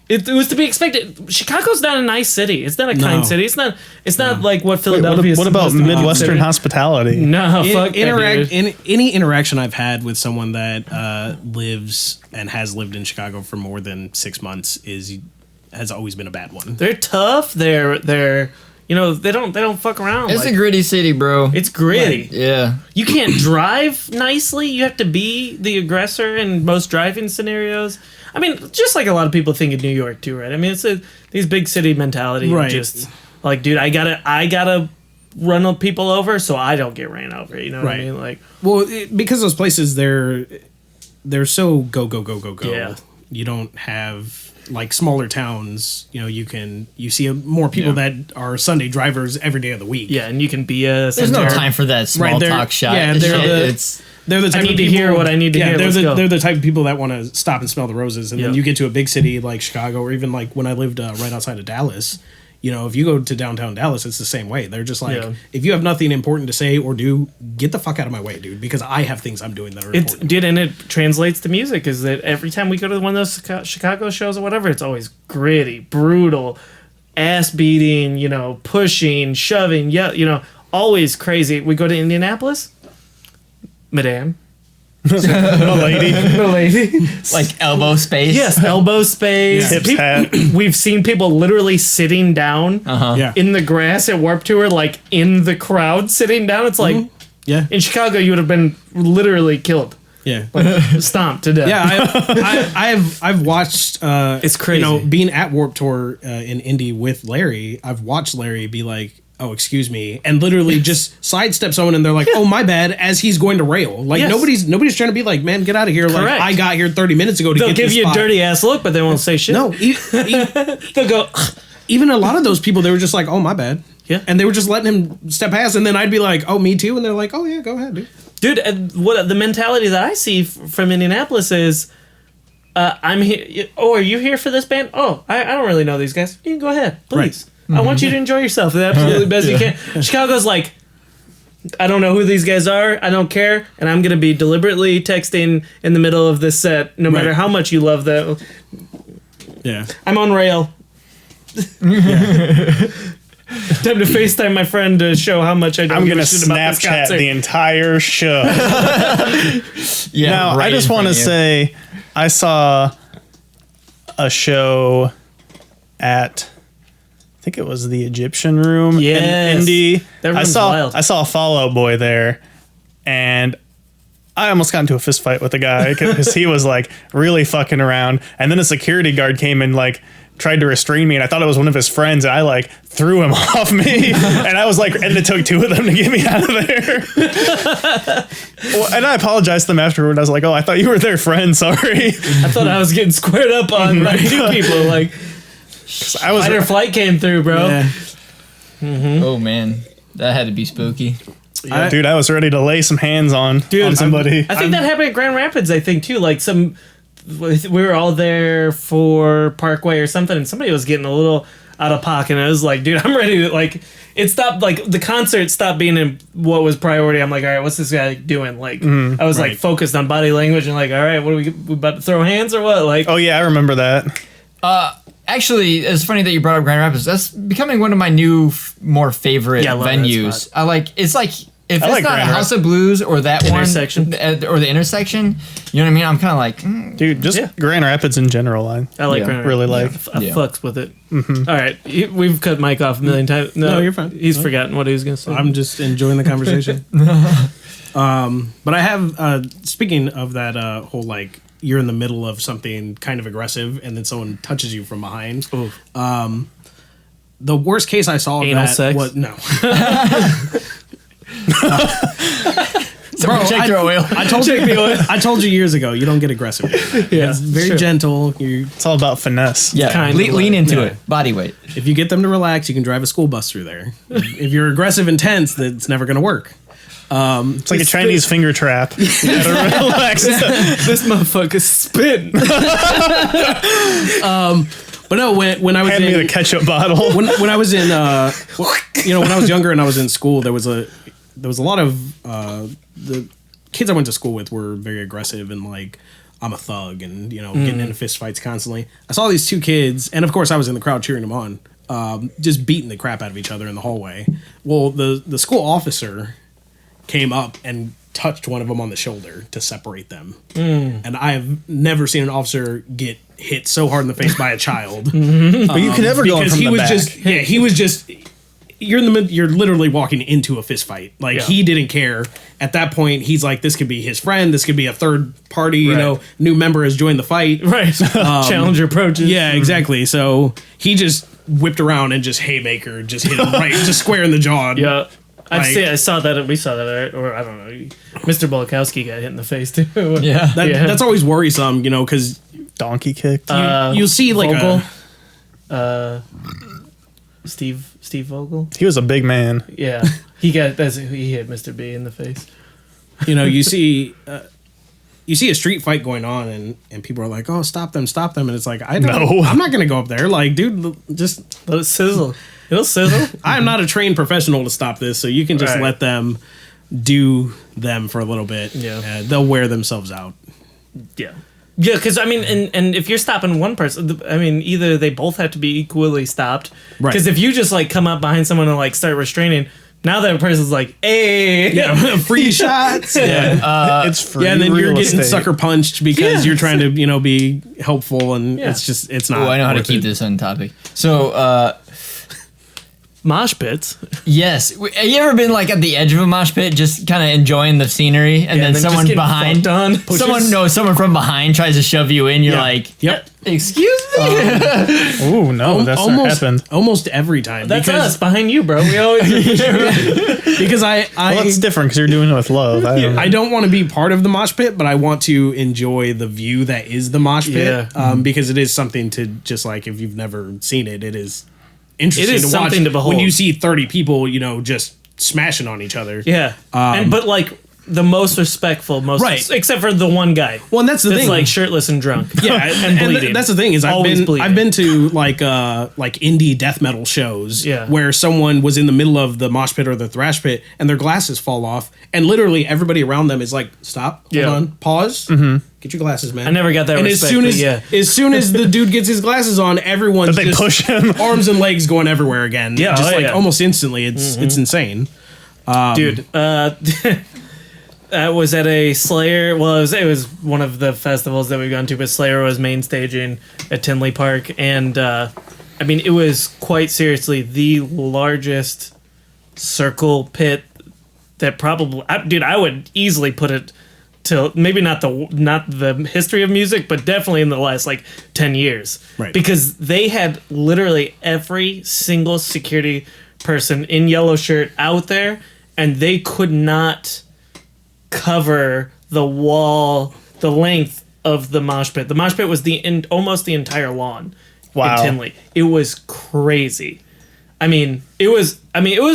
It was to be expected. Chicago's not a nice city. It's not a kind city. It's not like what Philadelphia is. What about Midwestern hospitality? No, fuck any interaction I've had with someone that lives and has lived in Chicago for more than 6 months has always been a bad one. They're tough. They're they don't fuck around. It's a gritty city, bro. It's gritty. Yeah. You can't drive nicely. You have to be the aggressor in most driving scenarios. I mean, just like a lot of people think in New York too, right? I mean, it's these big city mentality. Right. Just like, dude, I gotta run people over so I don't get ran over. You know what I mean? Like, well, because those places they're so go. Yeah. You don't have like smaller towns. You know, you see more people that are Sunday drivers every day of the week. Yeah, and you can be a. There's no time for that small talk shot. Yeah, they're the type I need of to people, hear what I need to hear. They're the type of people that want to stop and smell the roses. And then you get to a big city like Chicago, or even like when I lived right outside of Dallas, if you go to downtown Dallas, it's the same way. They're just like, if you have nothing important to say or do, get the fuck out of my way, dude, because I have things I'm doing that are important. Dude, and it translates to music, is that every time we go to one of those Chicago shows or whatever, it's always gritty, brutal, ass beating, pushing, shoving, always crazy. We go to Indianapolis, Madame. Milady. Like elbow space. Yes, elbow space. Hips hat. We've seen people literally sitting down in the grass at Warped Tour, like in the crowd sitting down. It's like, in Chicago, you would have been literally killed. Yeah, stomped to death. Yeah, I've watched. It's crazy. Being at Warped Tour in Indy with Larry, I've watched Larry be like, "Oh, excuse me," and literally just sidestep someone, and they're like, "Oh, my bad," as he's going to rail. Like nobody's trying to be like, "Man, get out of here!" Correct. Like I got here 30 minutes ago to They'll get give this you spot. a dirty ass look, but they won't say shit. No, they'll go. Even a lot of those people, they were just like, "Oh, my bad." Yeah, and they were just letting him step past, and then I'd be like, "Oh, me too," and they're like, "Oh yeah, go ahead, dude." Dude, what the mentality that I see from Indianapolis is, I'm here. Oh, are you here for this band? Oh, I don't really know these guys. You can go ahead, please. Right. I want you to enjoy yourself the absolutely best you can. Chicago's like, I don't know who these guys are. I don't care, and I'm gonna be deliberately texting in the middle of this set, no matter how much you love them. Yeah, I'm on rail. Time to FaceTime my friend to show how much I don't I'm give gonna a shit about this Snapchat concert. the entire show. Now, I just want to say, I saw a show at, I think it was the Egyptian Room in Indy. That room's wild. I saw a Fall Out Boy there, and I almost got into a fist fight with the guy because he was like really fucking around, and then a security guard came and like tried to restrain me, and I thought it was one of his friends, and I like threw him off me, and I was like, and it took two of them to get me out of there. Well, and I apologized to them afterward. I was like, "Oh, I thought you were their friend. Sorry." I thought I was getting squared up on by two people. Like, I was. fight or flight came through, bro. Yeah. Oh man, that had to be spooky. Dude, I was ready to lay some hands on somebody. I think that happened at Grand Rapids. I think too. Like we were all there for Parkway or something, and somebody was getting a little out of pocket. And I was like, dude, I'm ready to like. It stopped. Like the concert stopped being in what was priority. I'm like, all right, what's this guy doing? Like, I was like focused on body language and like, all right, what are we about to throw hands or what? Like, oh yeah, I remember that. Actually, it's funny that you brought up Grand Rapids. That's becoming one of my new, more favorite venues. I like. It's like. If it's not a House of Blues or that Intersection. one, or the Intersection, you know what I mean? I'm kind of like... Dude, just Grand Rapids in general, I like Grand Rapids. Really like. I fucks with it. Mm-hmm. All right, we've cut Mike off a million times. No, you're fine. He's forgotten what he was going to say. I'm just enjoying the conversation. But I have, speaking of that whole, like, you're in the middle of something kind of aggressive and then someone touches you from behind. The worst case I saw of Anal that sex? was... No. Check your oil. I told you years ago, you don't get aggressive. It's very gentle. It's all about finesse. Yeah, lean into it. Body weight. If you get them to relax, you can drive a school bus through there. If you're aggressive and tense, that's never going to work. It's like a Chinese finger trap. You gotta relax. This motherfucker's spitting. But no, when I was Hand me the ketchup bottle. When I was in, when I was younger and I was in school, there was a lot of the kids I went to school with were very aggressive and like, I'm a thug and getting into fist fights constantly. I saw these two kids, and of course I was in the crowd cheering them on, just beating the crap out of each other in the hallway. Well, the school officer came up and touched one of them on the shoulder to separate them. And I have never seen an officer get hit so hard in the face by a child. But you can never go in from the back. He was just you're literally walking into a fist fight. Like he didn't care. At that point, he's like, this could be his friend, this could be a third party, new member has joined the fight. Right. Challenger approaches. Yeah, exactly. So he just whipped around and just haymaker, just hit him right, just square in the jaw. Yeah. I saw that. We saw that, or I don't know. Mr. Bolakowski got hit in the face too. Yeah, that's always worrisome, because donkey kicked. You'll see like Vogel. Steve Vogel. He was a big man. Yeah, he hit Mr. B in the face. You see you see a street fight going on, and people are like, "Oh, stop them!" And it's like, I'm not gonna go up there. Like, dude, just let it sizzle. It'll sizzle. I am not a trained professional to stop this, so you can just let them do them for a little bit. Yeah, they'll wear themselves out. Yeah. Yeah, because I mean, and if you're stopping one person, I mean, either they both have to be equally stopped. Right. Because if you just like come up behind someone and like start restraining, now that person's like, hey, free shots. It's free. Yeah, and then real you're getting estate. sucker punched because you're trying to be helpful, and it's not. Oh, I know how to keep this on topic. So. Mosh pits. Yes. Have you ever been like at the edge of a mosh pit, just kind of enjoing the scenery, and then someone behind, someone from behind tries to shove you in? You're like, yep. Excuse me. Oh no, that's not happened. Almost every time. That's us behind you, bro. We always because it's different because you're doing it with love. I don't want to be part of the mosh pit, but I want to enjoy the view that is the mosh pit. Because it is something to just like if you've never seen it, it is interesting to watch to behold. when you see 30 people, just smashing on each other. Yeah. But like the most respectful, except for the one guy. Well, and that's the thing, like shirtless and drunk. Yeah, and bleeding. That's the thing is I've been to like indie death metal shows where someone was in the middle of the mosh pit or the thrash pit and their glasses fall off and literally everybody around them is like, stop, hold on, pause, get your glasses, man. I never got that. And respect, as soon as the dude gets his glasses on, everyone's they push him, arms and legs going everywhere again. Yeah, almost instantly. It's insane, dude. I was at a Slayer. Well, it was one of the festivals that we've gone to, but Slayer was main staging at Tinley Park, and I mean, it was quite seriously the largest circle pit that probably, dude, I would easily put it to maybe not the history of music, but definitely in the last like 10 years, right? Because they had literally every single security person in yellow shirt out there, and they could not cover the wall, the length of the mosh pit. The mosh pit was almost the entire lawn in Tinley. It was crazy. I mean, it was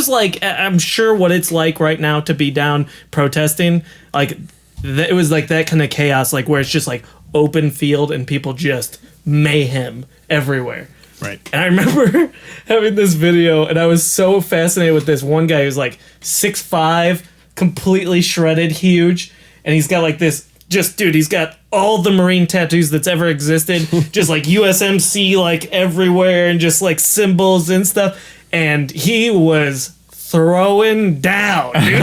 like, I'm sure what it's like right now to be down protesting. Like, it was like that kind of chaos, like where it's just like open field and people just mayhem everywhere. Right. And I remember having this video, and I was so fascinated with this one guy who's like 6'5", completely shredded, huge, and he's got like this, he's got all the Marine tattoos that's ever existed, just like USMC like everywhere, and just like symbols and stuff, and he was throwing down, dude.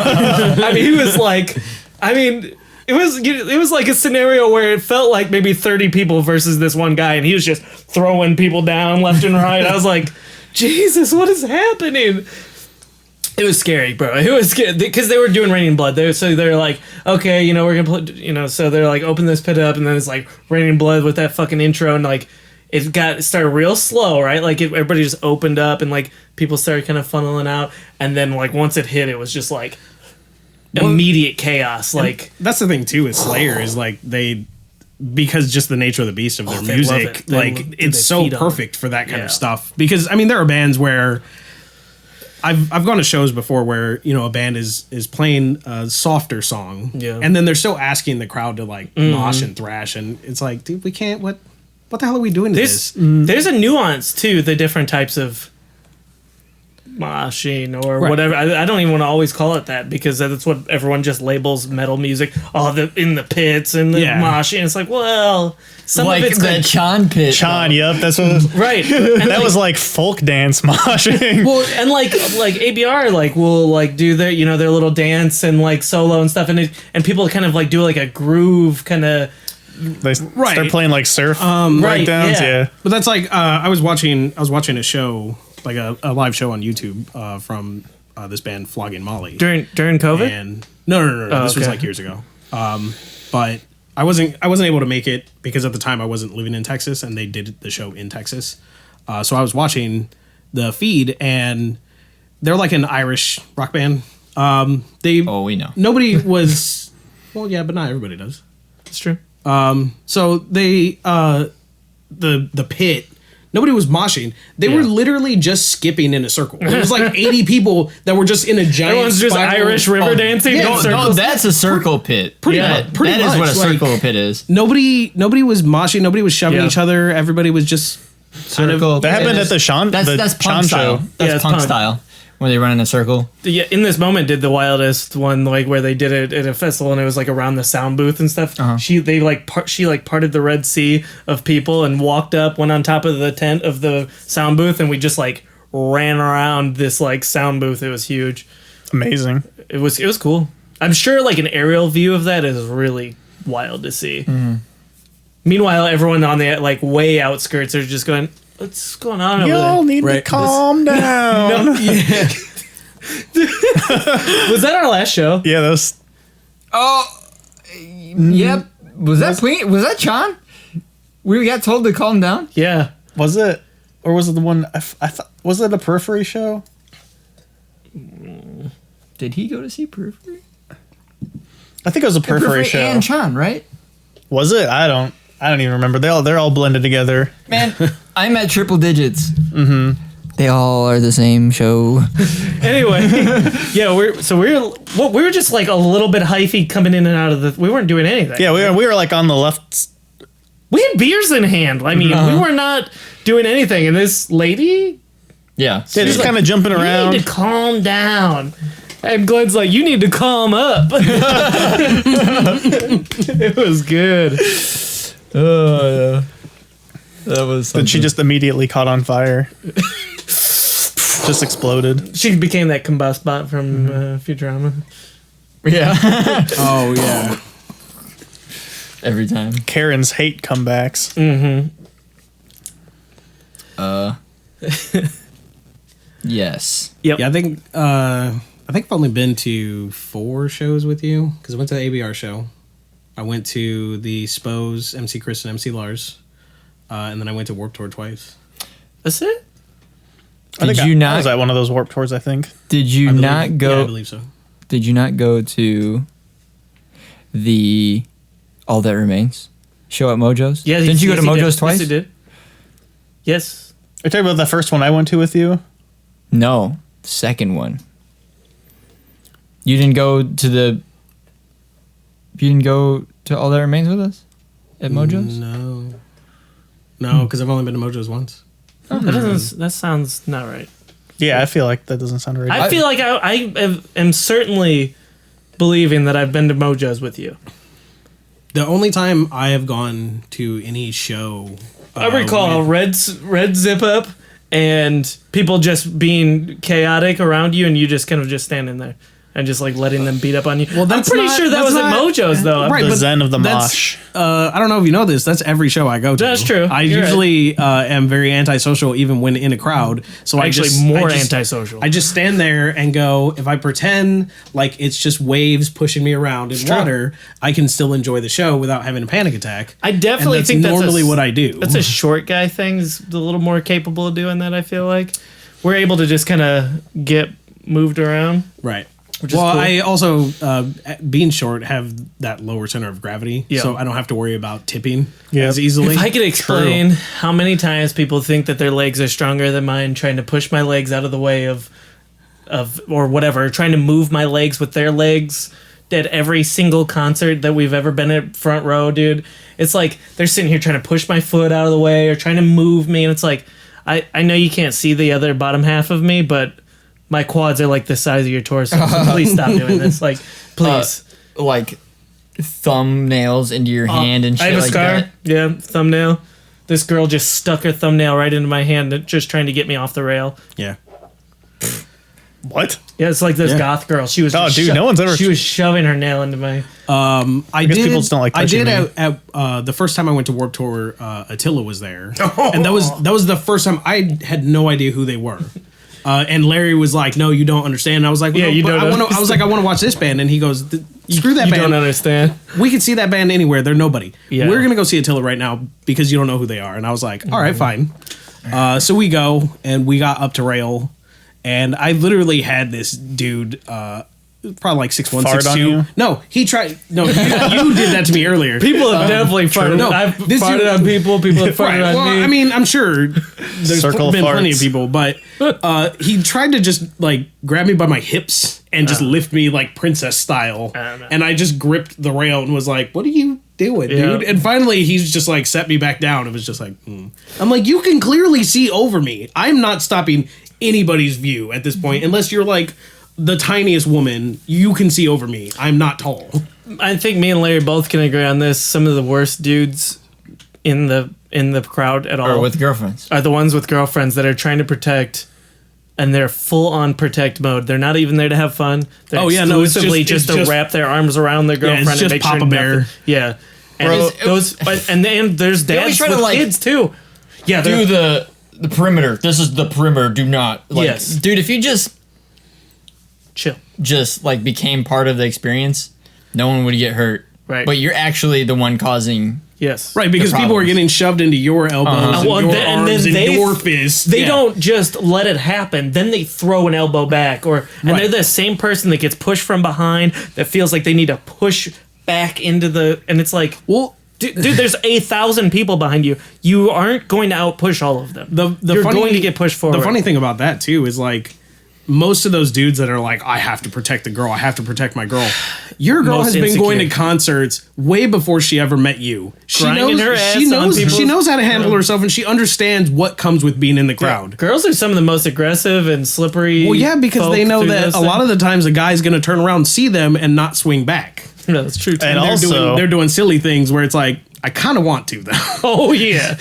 It was like a scenario where it felt like maybe 30 people versus this one guy, and he was just throwing people down left and right. I was like, Jesus, what is happening? It was scary, bro. It was scary because they were doing Raining Blood. They're like, okay, we're gonna play, so they're like, open this pit up, and then it's like Raining Blood with that fucking intro, and like it started real slow, right? Like everybody just opened up, and like people started kind of funneling out, and then like once it hit, it was just like immediate chaos. Like that's the thing too with Slayer is like because just the nature of the beast of their music, it's so perfect for that kind of stuff. Because I mean, there are bands where I've gone to shows before where a band is playing a softer song, and then they're still asking the crowd to like mosh and thrash, and it's like, dude, we can't. What the hell are we doing to this? There's a nuance to the different types of moshing or whatever. I don't even want to always call it that because that's what everyone just labels metal music. In the pits and the moshing. It's like, well, some like of it's the Chan pit. Chan, yep, that's what. Right, and that was like folk dance moshing. Well, and like ABR will like do their their little dance and like solo and stuff, and people kind of like do like a groove kind of. They start playing like surf breakdowns, yeah. But that's like I was watching a show, like a live show on YouTube from this band Flogging Molly during COVID. And no, this was like years ago. But I wasn't able to make it because at the time I wasn't living in Texas, and they did the show in Texas. So I was watching the feed, and they're like an Irish rock band. We know. Nobody was. Well, yeah, but not everybody does. It's true. So they the pit Nobody was moshing. They were literally just skipping in a circle. It was like 80 people that were just in a giant. Everyone's just Irish river dancing. Yeah, no, that's a circle pit. Pretty that much. Is what a circle pit is. Nobody was moshing. Nobody was shoving each other. Everybody was just circle. That happened at the Sean. That's punk style. That's punk style. When they run in a circle. Yeah, in this moment did the wildest one, like where they did it at a festival and it was like around the sound booth and stuff. She parted the Red Sea of people and walked up, went on top of the tent of the sound booth, and we just like ran around this like sound booth. It was huge. Amazing. It was cool. I'm sure like an aerial view of that is really wild to see. Mm-hmm. Meanwhile, everyone on the like way outskirts are just going, what's going on over there? Y'all need to calm down. Was that our last show? Yeah, that was. Oh, yep. Was that Sean? We got told to calm down? Yeah. Was it? Or was it the one? I thought. Was it a Periphery show? Did he go to see Periphery? I think it was a Periphery show. And Sean, right? Was it? I don't even remember. They're all blended together. Man, I'm at triple digits. Mm-hmm. They all are the same show. Anyway, yeah, we were just like a little bit hyphy coming in and out of the. We weren't doing anything. Yeah, we were like on the left. We had beers in hand. I mean, we were not doing anything, and this lady. Yeah, just kind of jumping around. You need to calm down. And Glenn's like, you need to calm up. It was good. Oh, yeah. That was something. Then she just immediately caught on fire. Just exploded. She became that combust bot from Futurama. Yeah. Oh, yeah. Every time. Karen's hate comebacks. Mm-hmm. Yes. Yep. Yeah, I think I've only been to 4 shows with you, because I went to the ABR show. I went to the Spose, MC Chris and MC Lars, and then I went to Warped Tour twice. That's it? I was at one of those Warped Tours, I think. Did you not go? Yeah, I believe so. Did you not go to the All That Remains show at Mojo's? Yeah. Didn't you go to Mojo's twice? Yes, he did. Yes. Are you talking about the first one I went to with you? No, the second one. You didn't go to All That Remains with us at Mojo's? No, because I've only been to Mojo's once. That sounds not right. Yeah, I feel like that doesn't sound right. I feel like I am certainly believing that I've been to Mojo's with you. The only time I have gone to any show, I recall red zip up and people just being chaotic around you, and you just kind of just standing there and just like letting them beat up on you. Well, I'm pretty sure that was at Mojo's though. Right, the zen of the mosh. I don't know if you know this. That's every show I go to. That's true. I usually am very antisocial, even when in a crowd. So antisocial. I just stand there and go. If I pretend like it's just waves pushing me around in water, I can still enjoy the show without having a panic attack. I definitely think that's normally what I do. That's a short guy thing's a little more capable of doing that. I feel like we're able to just kind of get moved around. Right. Cool. I also, being short, have that lower center of gravity, so I don't have to worry about tipping as easily. If I could explain how many times people think that their legs are stronger than mine, trying to push my legs out of the way of or whatever, trying to move my legs with their legs at every single concert that we've ever been at front row, dude. It's like they're sitting here trying to push my foot out of the way or trying to move me, and it's like, I know you can't see the other bottom half of me, but my quads are like the size of your torso. So please stop doing this. Like, please. Like thumbnails into your hand and shit. I have a like scar. That. Yeah, thumbnail. This girl just stuck her thumbnail right into my hand, just trying to get me off the rail. Yeah. What? Yeah, it's like this goth girl. She was. Oh, dude, no one's ever. She was shoving her nail into my. I guess people just don't like touching me. At the first time I went to Warped Tour, Attila was there, and that was the first time I had no idea who they were. And Larry was like, "No, you don't understand." And I was like, well, "Yeah, you don't." I was like, "I want to watch this band," and he goes, "Screw that band. You don't understand. We can see that band anywhere. They're nobody. Yeah. We're gonna go see Attila right now because you don't know who they are." And I was like, "All right, fine." So we go, and we got up to rail, and I literally had this dude probably like 6'1", Fart on 6'2". you? No, he tried. No, you did that to me earlier. People have definitely farted. No, I've this farted dude- on people. People have farted on me. I mean, I'm sure there's Circle of been plenty of farts. people, but he tried to just like grab me by my hips and just lift me like princess style, and I just gripped the rail and was like, "What are you doing, dude?" And finally, he's just like set me back down. It was just like, I'm like, you can clearly see over me. I'm not stopping anybody's view at this point, unless you're like the tiniest woman. You can see over me. I'm not tall. I think me and Larry both can agree on this. Some of the worst dudes in the crowd at all Or with girlfriends. are the ones with girlfriends that are trying to protect, and they're full on protect mode. They're not even there to have fun. They're exclusively it's just to just- wrap their arms around their girlfriend it's and just make Papa sure Bear. nothing. Yeah, and Bro, and there's dads always try to, with like, kids too. Yeah, Do the perimeter. This is the perimeter. Do not. Like, Yes. Dude, if you chill. just like became part of the experience, no one would get hurt. Right. But you're actually the one causing. Yes, Right, because people are problems. getting shoved into your elbows, Well, and your and arms, then and they- your fists. They Yeah. don't just let it happen. Then they throw an elbow back, and Right. they're the same person that gets pushed from behind that feels like they need to push back into the. And it's like, Well, dude, there's 1,000 people behind you. You aren't going to outpush all of them. the You're funny, going to get pushed forward. The funny thing about that too is like most of those dudes that are like, I have to protect the girl, I have to protect my girl. Your girl Most has been going to insecure. concerts way before she ever met you. She Grinding knows, her ass she on knows, people's- she knows how to handle herself, and she understands what comes with being in the crowd. Girls are some of the most aggressive and slippery. Well, yeah, because they know that a lot of the times a guy's going to turn around, see them, and not swing back. no, that's true. Too. And They're doing silly things where it's like, I kind of want to though. oh yeah,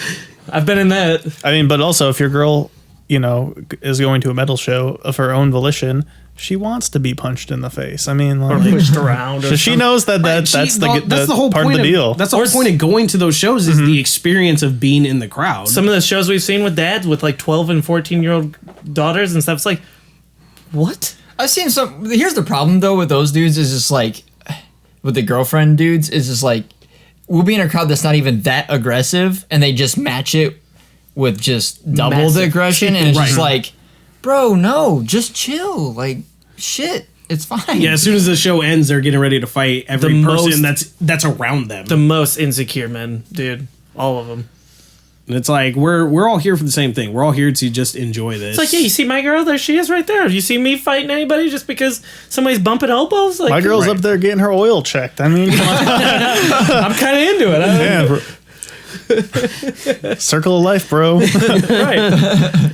I've been in that. I mean, but also if your girl, is going to a metal show of her own volition, she wants to be punched in the face. I mean, Or like, pushed around. Or she something. knows that She- that's that's the whole part point of the deal. That's the whole point of going to those shows is the experience of being in the crowd. Some of the shows we've seen with dads with like 12 and 14-year-old daughters and stuff. It's like, what? I've seen some. Here's the problem though with those dudes is just like, with the girlfriend dudes is just like, we'll be in a crowd that's not even that aggressive, and they just match it with just double Massive. the aggression, and it's just Right. like, bro, no, just chill. Like, shit, it's fine. Yeah, as soon as the show ends, they're getting ready to fight every The person most- that's around them. The most insecure men, dude. All of them. And it's like we're all here for the same thing. We're all here to just enjoy this. It's like, yeah, you see my girl? There she is right there. You see me fighting anybody just because somebody's bumping elbows? Like, My girl's Right. up there getting her oil checked. I mean, come on. I'm kind of into it. Yeah, bro. Circle of life, bro. Right.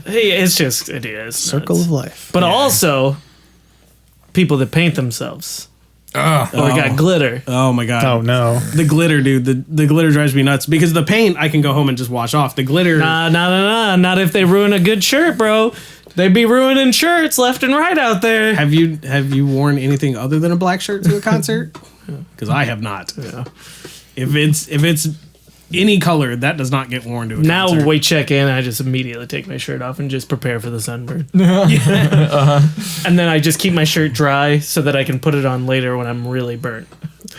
Hey, it is. Circle nuts. of life. But also, people that paint themselves. Or got glitter. oh my god. Oh no. The glitter, dude. The glitter drives me nuts because the paint I can go home and just wash off. The glitter. Nah. Not if they ruin a good shirt, bro. They'd be ruining shirts left and right out there. Have you worn anything other than a black shirt to a concert? Because I have not. Yeah. If it's any color, that does not get worn to a Now concert. we check in, I just immediately take my shirt off and just prepare for the sunburn. And then I just keep my shirt dry so that I can put it on later when I'm really burnt.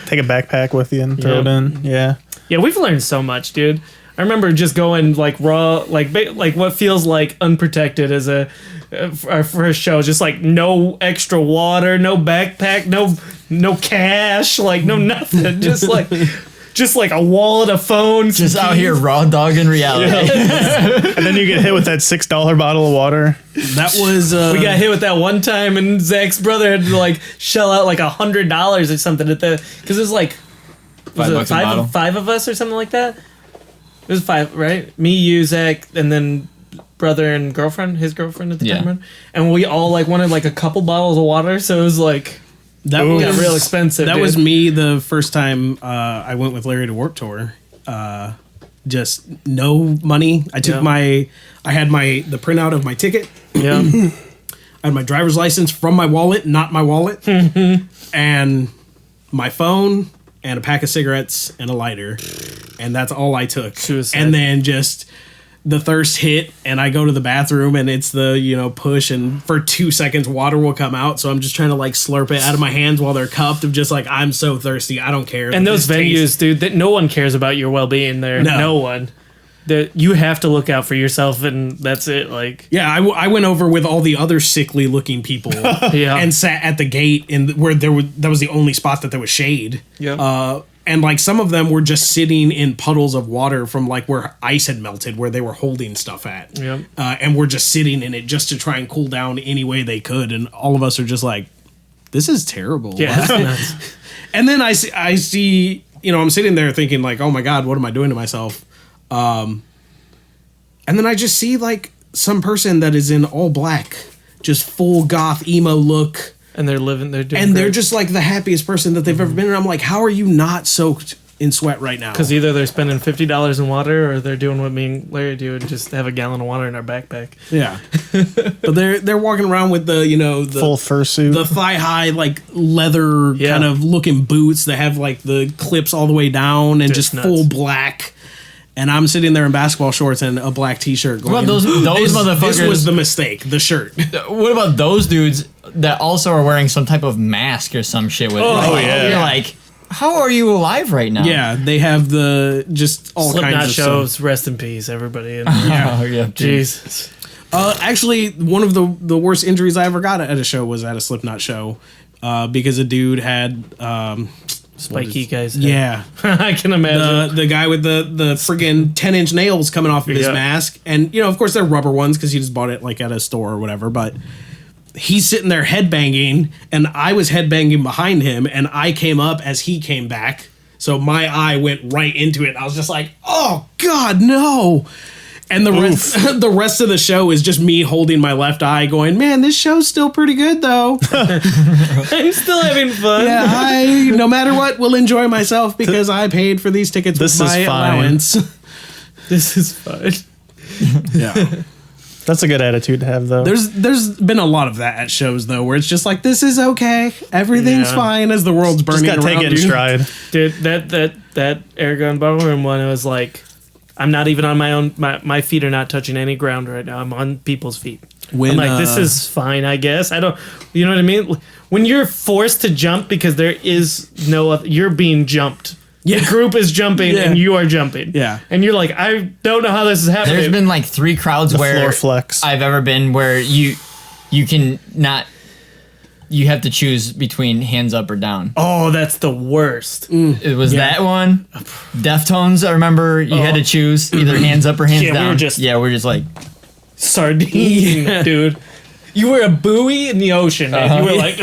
Take a backpack with you and throw it Yeah. in. Yeah. Yeah, we've learned so much, dude. I remember just going like raw, like what feels like unprotected as our first show. Just like no extra water, no backpack, no cash, like no nothing. Just like a wallet, a phone, some Just out keys. here raw dogging reality. And then you get hit with that $6 bottle of water. That was We got hit with that one time, and Zach's brother had to like shell out like $100 or something at the because it was like was $5 a bottle. five of us or something like that. It was 5, right? Me, you, Zach, and then brother and girlfriend, his girlfriend at the Yeah. time, right? And we all like wanted like a couple bottles of water, so it was like that it was got real expensive. That dude. was me the first time I went with Larry to Warped Tour. Just no money. I took Yeah. I had the printout of my ticket. Yeah. I had my driver's license from my wallet, not my wallet, and my phone and a pack of cigarettes and a lighter, and that's all I took. Suicide. And then just the thirst hit, and I go to the bathroom, and it's the push, and for 2 seconds water will come out, so I'm just trying to like slurp it out of my hands while they're cupped. Of just like I'm so thirsty, I don't care. And those This venues, tastes- dude, that no one cares about your well being there. No. No one. you have to look out for yourself, and that's it. Like, yeah, I went over with all the other sickly looking people, and sat at the gate where that was the only spot that there was shade. Yeah. And like some of them were just sitting in puddles of water from like where ice had melted, where they were holding stuff at. Yep. And we're just sitting in it just to try and cool down any way they could, and all of us are just like, this is terrible. Yeah. That's nuts. And then I see, I'm sitting there thinking like, oh my God, what am I doing to myself? And then I just see like some person that is in all black, just full goth emo look. And they're doing and they're just like the happiest person that they've ever been. And I'm like, how are you not soaked in sweat right now? Because either they're spending $50 in water, or they're doing what me and Larry do and just have a gallon of water in our backpack. Yeah. But they're walking around with the full fursuit, the thigh high like leather kind of looking boots that have like the clips all the way down and just nuts. full black. And I'm sitting there in basketball shorts and a black t-shirt going, what about those motherfuckers? This was the mistake, the shirt. What about those dudes that also are wearing some type of mask or some shit with yeah. You're like, how are you alive right now? Yeah, they have just all Slipknot kinds of shows. stuff. Rest in peace, everybody. And, yeah. Jesus. Actually, one of the worst injuries I ever got at a show was at a Slipknot show, because a dude had spiky guys. Yeah. I can imagine. The guy with the friggin' 10-inch nails coming off of his mask. And, of course, they're rubber ones because he just bought it, like, at a store or whatever. But he's sitting there headbanging, and I was headbanging behind him, and I came up as he came back. So my eye went right into it. I was just like, oh, God, no. And the rest of the show is just me holding my left eye going, man, this show's still pretty good, though. I'm still having fun. Yeah, I, no matter what, will enjoy myself because I paid for these tickets with my allowance. This is fine. Yeah. That's a good attitude to have, though. There's been a lot of that at shows, though, where it's just like, this is okay. Everything's fine as the world's burning around you. Just gotta take it in stride. Dude, that Aragon Ballroom one, it was like, I'm not even on my own. My feet are not touching any ground right now. I'm on people's feet. I'm like, this is fine, I guess. I don't, you know what I mean? When you're forced to jump because there is no other, you're being jumped. Yeah. The group is jumping and you are jumping. Yeah. And you're like, I don't know how this is happening. There's been like 3 crowds where floor flex. I've ever been where you can not. You have to choose between hands up or down. Oh, that's the worst. It was that one. Deftones, I remember you had to choose either hands up or hands down. We're just like sardine, dude. You were a buoy in the ocean, man. You were like,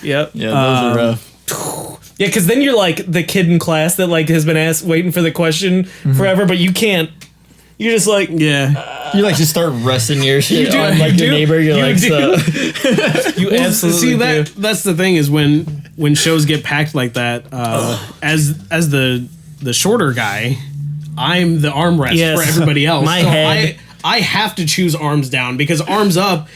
yep. Yeah, those are rough. Yeah, because then you're like the kid in class that like has been waiting for the question forever, but you can't. You're just like, you like to start resting your shit on like your neighbor. You're like, so. You absolutely see that. That's the thing is when shows get packed like that. As the shorter guy, I'm the armrest for everybody else. My head. I have to choose arms down because arms up.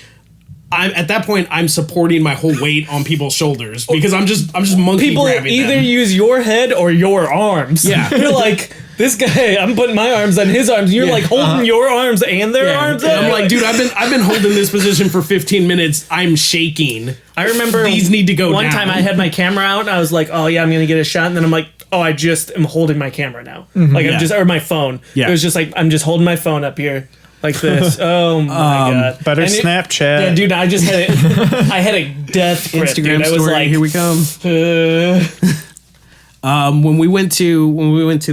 At that point, I'm supporting my whole weight on people's shoulders because I'm just monkey grabbing either them. use your head or your arms. Yeah. You're like, this guy, I'm putting my arms on his arms. You're like holding your arms and their arms up. And I'm like, dude, I've been holding this position for 15 minutes. I'm shaking. I remember these need to go one down. time I had my camera out and I was like, oh yeah, I'm gonna get a shot, and then I'm like, oh, I just am holding my camera now. Like I'm just, or my phone. Yeah. It was just like, I'm just holding my phone up here. Like this. Oh my god. Better Snapchat. Yeah, dude, I just had it. I had a death grip, Instagram dude. I was story. like, here we come. When we went to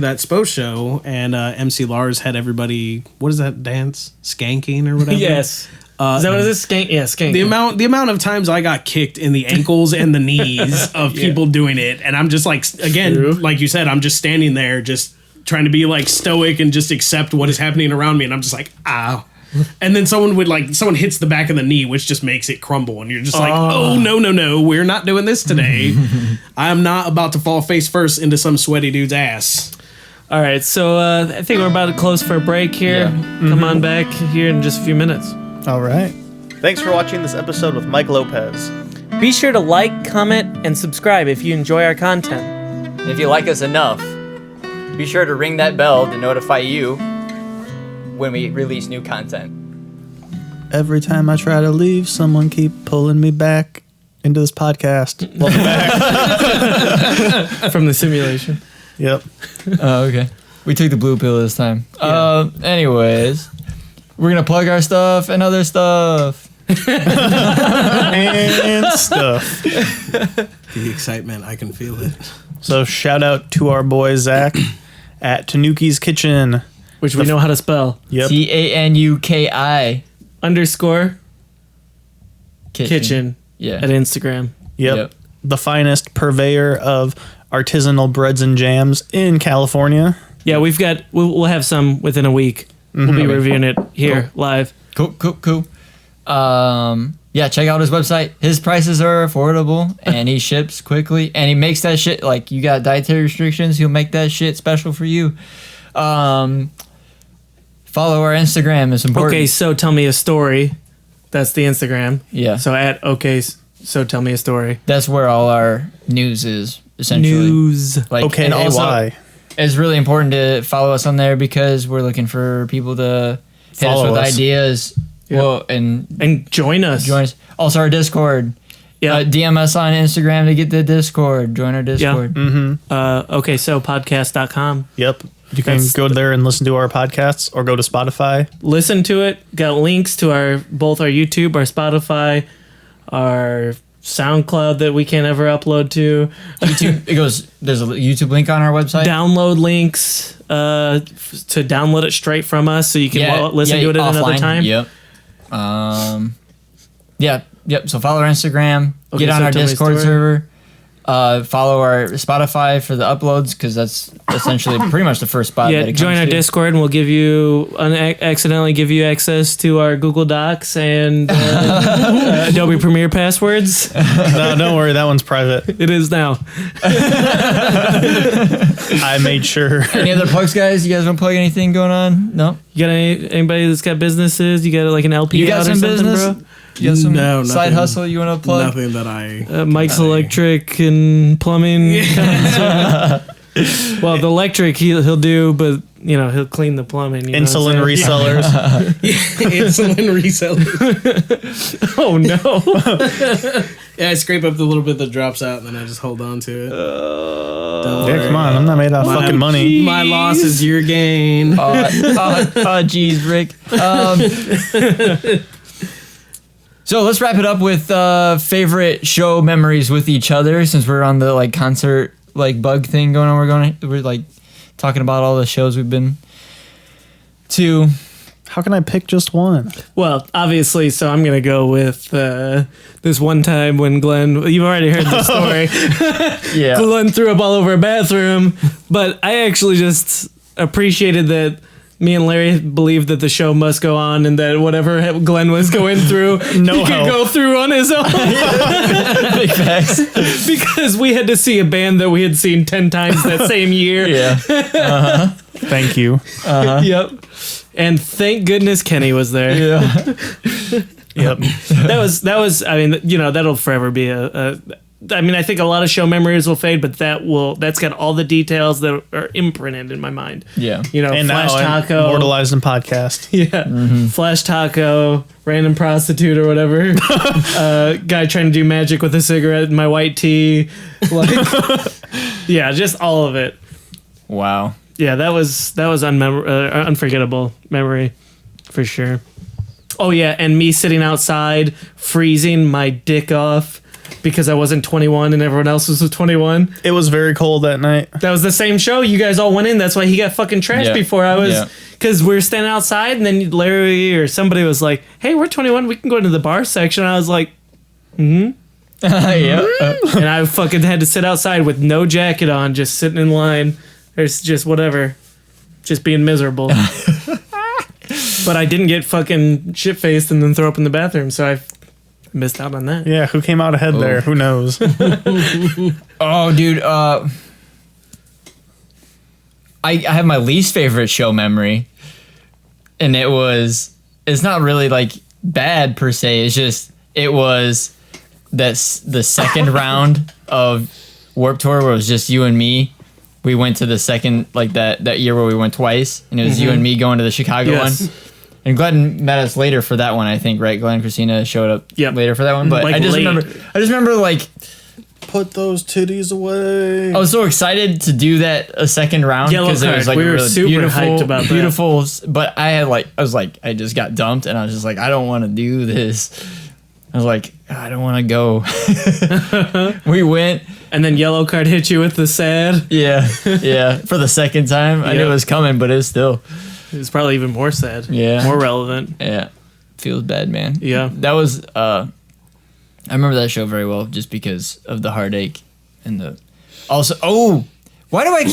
that SPO show and MC Lars had everybody, what is that dance? Skanking or whatever? Yes. Is that what it is? Skank? Yeah, skank. The amount of times I got kicked in the ankles and the knees of people doing it, and I'm just like, again, like you said, I'm just standing there just trying to be like stoic and just accept what is happening around me, and I'm just like, ow. And then someone hits the back of the knee, which just makes it crumble, and you're just like, oh no, we're not doing this today. I'm not about to fall face first into some sweaty dude's ass. All right, so I think we're about to close for a break here. Yeah. Come on back here in just a few minutes. All right. Thanks for watching this episode with Mike Lopez. Be sure to like, comment, and subscribe if you enjoy our content. If you like us enough, be sure to ring that bell to notify you when we release new content. Every time I try to leave, someone keep pulling me back into this podcast. Welcome back. From the simulation. Yep. Oh, okay. We took the blue pill this time. Anyways, we're gonna plug our stuff and other stuff. And stuff. The excitement, I can feel it. So shout out to our boy Zach at Tanuki's Kitchen. Which we know how to spell. Yep. TANUKI _ kitchen. Yeah. At Instagram. Yep. The finest purveyor of artisanal breads and jams in California. Yeah, we'll have some within a week. We'll be reviewing it here live. Cool. Yeah, check out his website. His prices are affordable, and he ships quickly, and he makes that shit, like, you got dietary restrictions, he'll make that shit special for you. Follow our Instagram, it's important. Okay, so tell me a story. That's the Instagram. Yeah. So at so tell me a story. That's where all our news is, essentially. News. Like, Okay, and also, AY. it's really important to follow us on there because we're looking for people to hit Follow us with us. ideas. Yeah. Well, and join us. join us. Also, our Discord. Yeah. DM us on Instagram to get the Discord. Join our Discord. Okay, so podcast.com. Yep. You can go there and listen to our podcasts or go to Spotify. Listen to it. Got links to both our YouTube, our Spotify, our SoundCloud that we can't ever upload to. YouTube. There's a YouTube link on our website. Download links to download it straight from us so you can listen to it at another time. Yep. Yep. So follow our Instagram. Okay, Get on so our tell me a Discord story. server. Follow our Spotify for the uploads because that's essentially pretty much the first spot. Yeah, that it join comes our to. Discord and we'll accidentally give you access to our Google Docs and Adobe Premiere passwords. No, don't worry. That one's private. It is now. I made sure. Any other plugs, guys? You guys want to plug anything going on? No. You got anybody that's got businesses? You got like an LP You got out some or something, business? bro? You got some No, side nothing. hustle you want to plug? Nothing that I. Mike's Electric and Plumbing. Well, the electric he'll do, but he'll clean the plumbing. You know Insulin what I'm saying? resellers. Insulin resellers. Oh no! Yeah, I scrape up the little bit that drops out, and then I just hold on to it. Don't Yeah, worry. come on. I'm not made out of fucking money. My loss is your gain. Jeez, Rick. So let's wrap it up with favorite show memories with each other. Since we're on the concert bug thing going on, we're talking about all the shows we've been to. How can I pick just one? Well, obviously, so I'm gonna go with this one time when Glenn. You've already heard the story. Yeah. Glenn threw up all over a bathroom, but I actually just appreciated that. Me and Larry believed that the show must go on and that whatever Glenn was going through, he could go through on his own. Big facts. Because we had to see a band that we had seen 10 times that same year. Yeah. Thank you. Yep. And thank goodness Kenny was there. Yeah. Yep. That was. I mean, that'll forever be I think a lot of show memories will fade, but that's got all the details that are imprinted in my mind. Yeah. And Flash now I'm Taco. immortalized in podcast. Yeah. Flash Taco, random prostitute or whatever. Guy trying to do magic with a cigarette in my white tee. Yeah, just all of it. Wow. Yeah, that was unforgettable memory for sure. Oh yeah, and me sitting outside freezing my dick off because I wasn't 21 and everyone else was 21. It was very cold that night. That was the same show. You guys all went in. That's why he got fucking trashed before I was. Because we were standing outside and then Larry or somebody was like, hey, we're 21. We can go into the bar section. I was like, Yeah. and I fucking had to sit outside with no jacket on, just sitting in line. There's just whatever. Just being miserable. But I didn't get fucking shit-faced and then throw up in the bathroom, so I missed out on that. Yeah, who came out ahead there? Who knows? Oh, dude. I have my least favorite show memory, and it's not really bad per se. It's just it was the second round of Warped Tour where it was just you and me. We went to the second that year where we went twice, and it was you and me going to the Chicago one. And Glenn met us later for that one, I think, right? Glenn and Christina showed up later for that one. But I just remember put those titties away. I was so excited to do that a second round because it was like we were really super hyped about that. beautiful. But I I just got dumped, and I was just like, I don't want to do this. I was like, I don't want to go. We went, and then yellow card hit you with the sad. Yeah, for the second time. I knew it was coming, but it's still. It's probably even more sad. Yeah, more relevant. Yeah, feels bad, man. Yeah, that was. I remember that show very well just because of the heartache and the. Also, why do I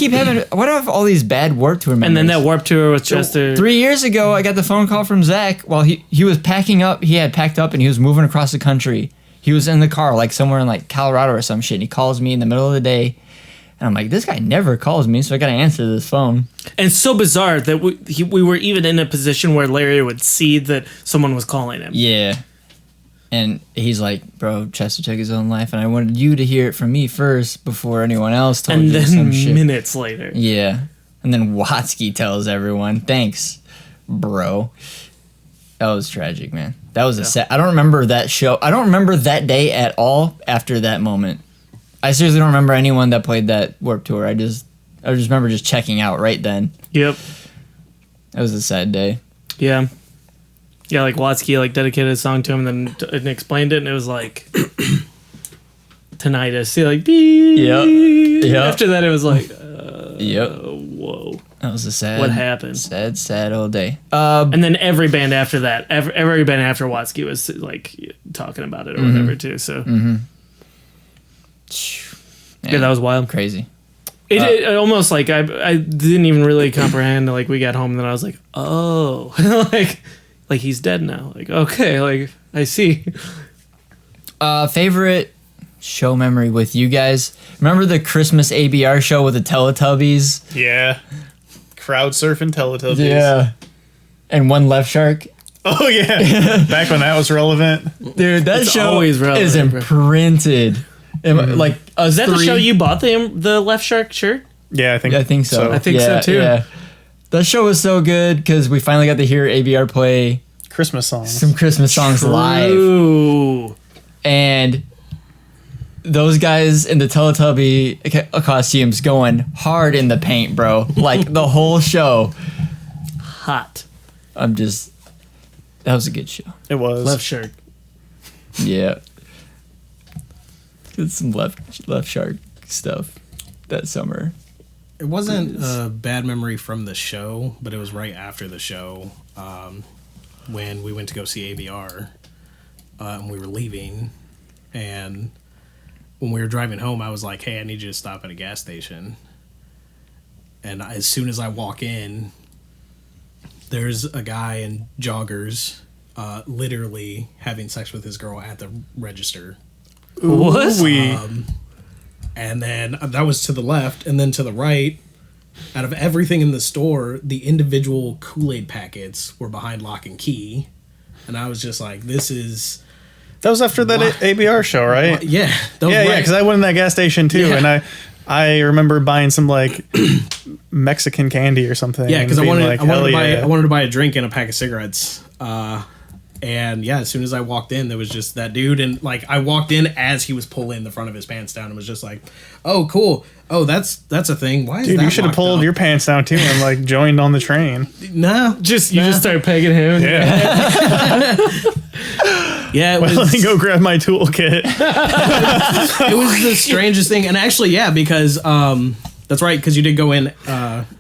have all these bad Warped Tour memories? And then that Warped Tour with Chester. 3 years ago, I got the phone call from Zach while he was packing up. He had packed up and he was moving across the country. He was in the car, like somewhere in like Colorado or some shit. And he calls me in the middle of the day. And I'm like, this guy never calls me, so I got to answer this phone. And it's so bizarre that we were even in a position where Larry would see that someone was calling him. Yeah. And he's like, bro, Chester took his own life, and I wanted you to hear it from me first before anyone else told you some shit. And then minutes later. Yeah. And then Watsky tells everyone, thanks, bro. That was tragic, man. That was a sad... I don't remember that show. I don't remember that day at all after that moment. I seriously don't remember anyone that played that Warped Tour. I just remember just checking out right then. Yep. That was a sad day. Yeah. Yeah, like Watsky like dedicated a song to him and then explained it, and it was like tinnitus. See, like Yep. After that, it was like whoa. That was a sad. What happened? Sad old day. And then every band after that, every band after Watsky was like talking about it or whatever too. So yeah, that was wild, crazy. It almost like I didn't even really comprehend. Like we got home and then I was like, oh, like he's dead now. Like okay, like I see. Favorite show memory with you guys? Remember the Christmas ABR show with the Teletubbies? Yeah. Crowd surfing Teletubbies. Yeah. And One Left Shark. Oh yeah. Back when that was relevant. Dude, that show always is imprinted. Like is that the show you bought the Left Shark shirt? Yeah, I think so. I think so too. Yeah. That show was so good because we finally got to hear ABR play Christmas songs. Some Christmas songs live. And those guys in the Teletubby costumes going hard in the paint, bro. Like the whole show. Hot. That was a good show. It was. Left Shark. Yeah. Did some left Shark stuff that summer. It wasn't a bad memory from the show, but it was right after the show when we went to go see ABR. And we were leaving, and when we were driving home, I was like, hey, I need you to stop at a gas station. And as soon as I walk in, there's a guy in joggers literally having sex with his girl at the register. What? And then that was to the left, and then to the right, out of everything in the store, the individual Kool-Aid packets were behind lock and key. And I was just like, this is... That was after that ABR show, right? Yeah. Yeah, because I went in that gas station too, and I remember buying some like Mexican candy or something. Yeah, because I wanted to buy a drink and a pack of cigarettes. And yeah, as soon as I walked in, there was just that dude, and like I walked in as he was pulling the front of his pants down, and was just like, "Oh, cool. Oh, that's a thing. Why is that?" Dude, you should have pulled your pants down too and like joined on the train. No, you just started pegging him. Yeah. Yeah. Let me go grab my toolkit. It was the strangest thing, and actually, yeah, because that's right, because you did go in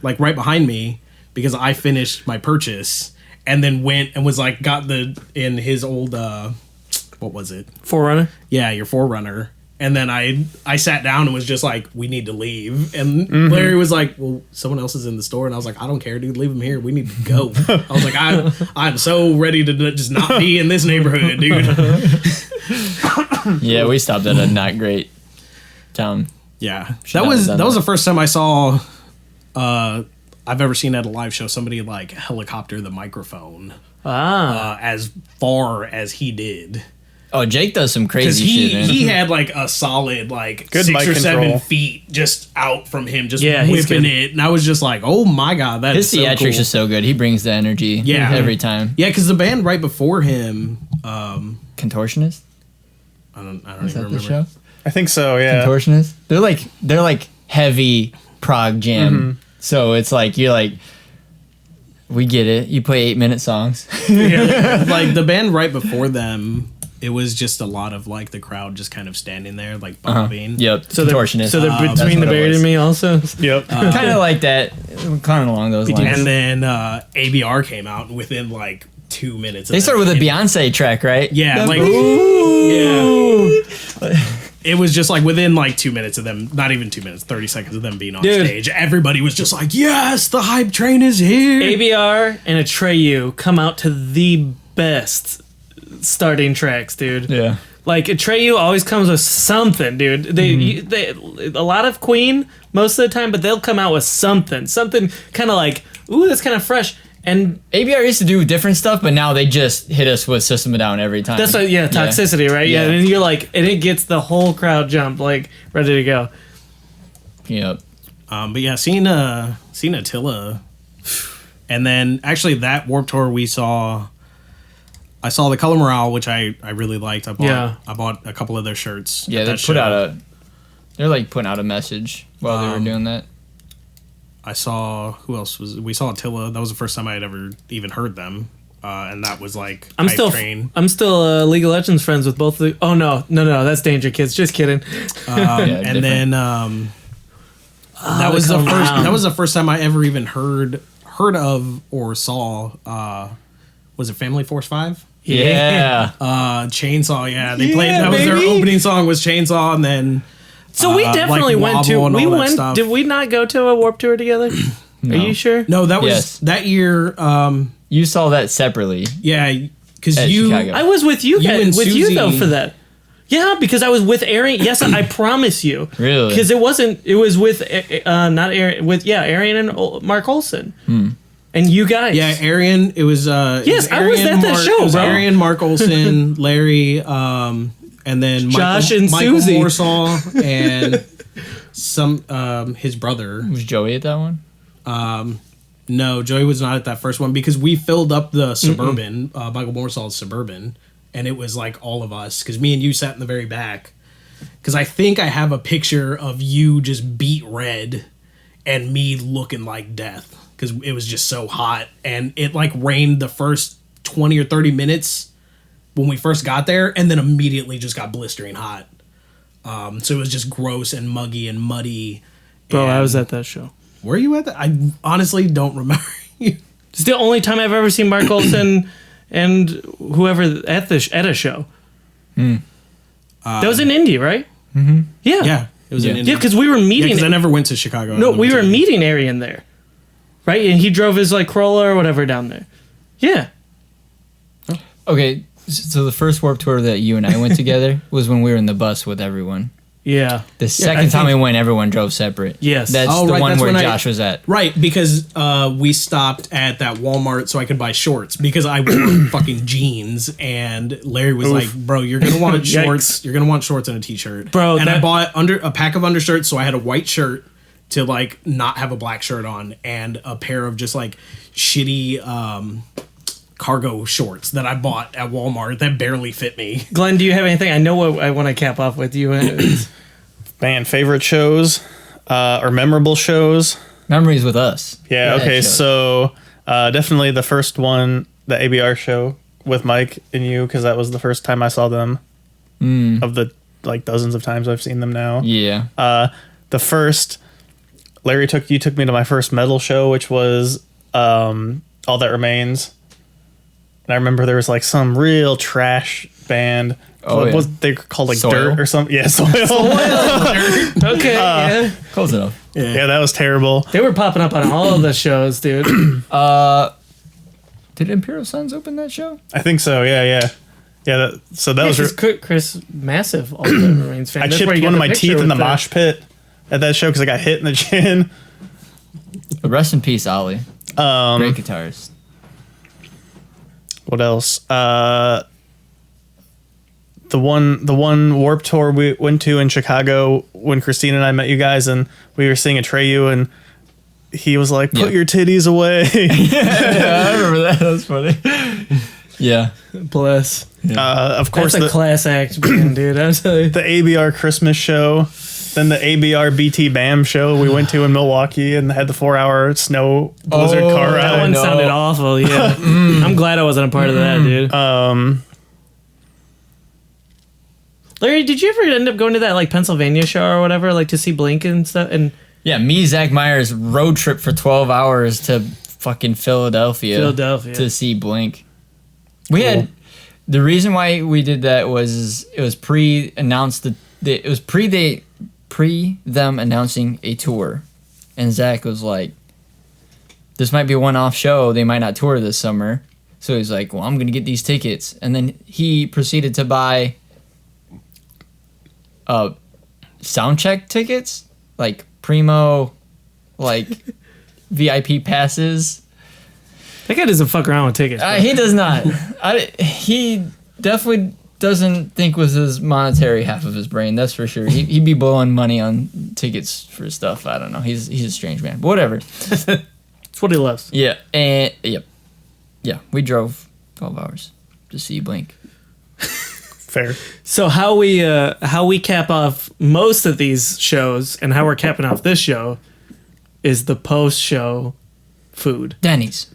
like right behind me because I finished my purchase. And then went and was like, got in his old, what was it? 4Runner? Yeah, your 4Runner. And then I sat down and was just like, we need to leave. And Larry was like, well, someone else is in the store. And I was like, I don't care, dude. Leave him here. We need to go. I was like, I'm so ready to just not be in this neighborhood, dude. Yeah, we stopped at a not great town. Yeah. That was the first time I saw... I've ever seen at a live show somebody like helicopter the microphone as far as he did. Oh, Jake does some crazy shit, man. He had like a solid like good 6 or 7 control. feet just out from him, just whipping it. And I was just like, oh my God, that his is so theatrics cool. is so good. He brings the energy every time. Yeah, because the band right before him... Contortionist? I don't is even that remember. The show? I think so. Yeah. Contortionist. They're like heavy prog jam. So it's like you're like, we get it. You play 8-minute songs. Like the band right before them, it was just a lot of like the crowd just kind of standing there like bobbing. Yep. So Contortionist. So they're between the Buried and Me also. Yep. Kind of like that. Kind of along those lines. And then ABR came out within like 2 minutes. They started with a Beyonce track, right? Yeah, like it was just like within like 2 minutes of them, not even 2 minutes, 30 seconds of them being on stage. Everybody was just like, yes, the hype train is here. ABR and Atreyu come out to the best starting tracks, dude. Yeah. Like Atreyu always comes with something, dude. They a lot of Queen most of the time, but they'll come out with something kind of like, ooh, that's kind of fresh. And ABR used to do different stuff, but now they just hit us with System of a Down every time. That's what, Toxicity, right? Yeah, and you're like, and it gets the whole crowd jump, like, ready to go. Yep. But yeah, seeing Attila, and then actually that Warped Tour I saw the Color Morale, which I really liked. I bought a couple of their shirts. Yeah, they're like putting out a message while they were doing that. I saw we saw Attila. That was the first time I had ever even heard them, and that was like I'm still League of Legends friends with both. Oh no, that's Danger Kids. Just kidding. And then that was the first time I ever even heard of or saw. Was it Family Force 5? Yeah. Chainsaw. Yeah, they played. That was their opening song. Was Chainsaw, and then. So we definitely went to. We went. Did we not go to a Warped Tour together? No. Are you sure? No, that was that year. You saw that separately. Yeah, because Chicago. I was with you guys. With you though for that. Yeah, because I was with Arian. Yes, I promise you. Really? Because it wasn't. It was with not Arian. With Arian and Mark Olson. And you guys. Yeah, Arian. It was. Yes, I was at that show, bro. Arian, Mark Olson, Larry. And then Josh and Michael Susie. Warsaw and some his brother. Was Joey at that one? No, Joey was not at that first one because we filled up the Suburban, Michael Warsaw's Suburban, and it was like all of us because me and you sat in the very back. Because I think I have a picture of you just beat red and me looking like death because it was just so hot and it like rained the first 20 or 30 minutes when we first got there, and then immediately just got blistering hot. So it was just gross and muggy and muddy. Bro, I was at that show. Were you at that? I honestly don't remember you. It's the only time I've ever seen Mark Olson and whoever at a show. That was in Indy, right? Mm-hmm. Yeah. Yeah, it was in Indy. Yeah, because we were meeting. Because I never went to Chicago. No, we were meeting Arian there, right? And he drove his like Corolla or whatever down there. Yeah. Okay. So the first Warped Tour that you and I went together was when we were in the bus with everyone. Yeah. The second time we went, everyone drove separate. Yes. That's the one where Josh was at. Right, because we stopped at that Walmart so I could buy shorts because I wore fucking jeans and Larry was like, bro, you're going to want shorts. You're going to want shorts and a t-shirt. Bro, and I bought a pack of undershirts so I had a white shirt to like not have a black shirt on and a pair of just like shitty cargo shorts that I bought at Walmart that barely fit me. Glenn, do you have anything? I know what I want to cap off with you. Man, favorite shows or memorable shows? Memories with us. Yeah, okay. So definitely the first one, the ABR show with Mike and you, because that was the first time I saw them of the like dozens of times I've seen them now. Yeah. The first, Larry took me to my first metal show, which was All That Remains. And I remember there was like some real trash band. What was they called, like Soil? Dirt or something? Yeah, Soil. Okay, yeah. Close enough. Yeah, that was terrible. They were popping up on all of the shows, dude. Did Imperial Suns open that show? I think so. Yeah. So that was Chris massive. All That Remains fan. I chipped one of my teeth in the mosh pit at that show because I got hit in the chin. Rest in peace, Ollie. Great guitarist. What else? The one Warped Tour we went to in Chicago when Christine and I met you guys, and we were seeing Atreyu, and he was like, "Put your titties away." Yeah, I remember that. That was funny. Yeah, bless. Of course, That's a class act, man, dude. I'll tell you. the ABR Christmas show, then the ABR BT BAM show we went to in Milwaukee and had the 4-hour snow blizzard car ride. That one sounded awful. Yeah, I'm glad I wasn't a part of that, dude. Larry, did you ever end up going to that like Pennsylvania show or whatever, like to see Blink and stuff? And yeah, me, Zach Myers, road trip for 12 hours to fucking Philadelphia to see Blink. We had the reason why we did that was it was pre-announced it was pre them announcing a tour, and Zach was like, "This might be a one-off show. They might not tour this summer." So he's like, "Well, I'm gonna get these tickets," and then he proceeded to buy soundcheck tickets, like primo, like VIP passes. That guy doesn't fuck around with tickets. He does not. He definitely doesn't think with his monetary half of his brain. That's for sure. He'd be blowing money on tickets for stuff. I don't know. He's a strange man. But whatever. That's what he loves. Yeah. And yeah. We drove 12 hours to see Blink. Fair. So how we cap off most of these shows and how we're capping off this show is the post-show food. Denny's.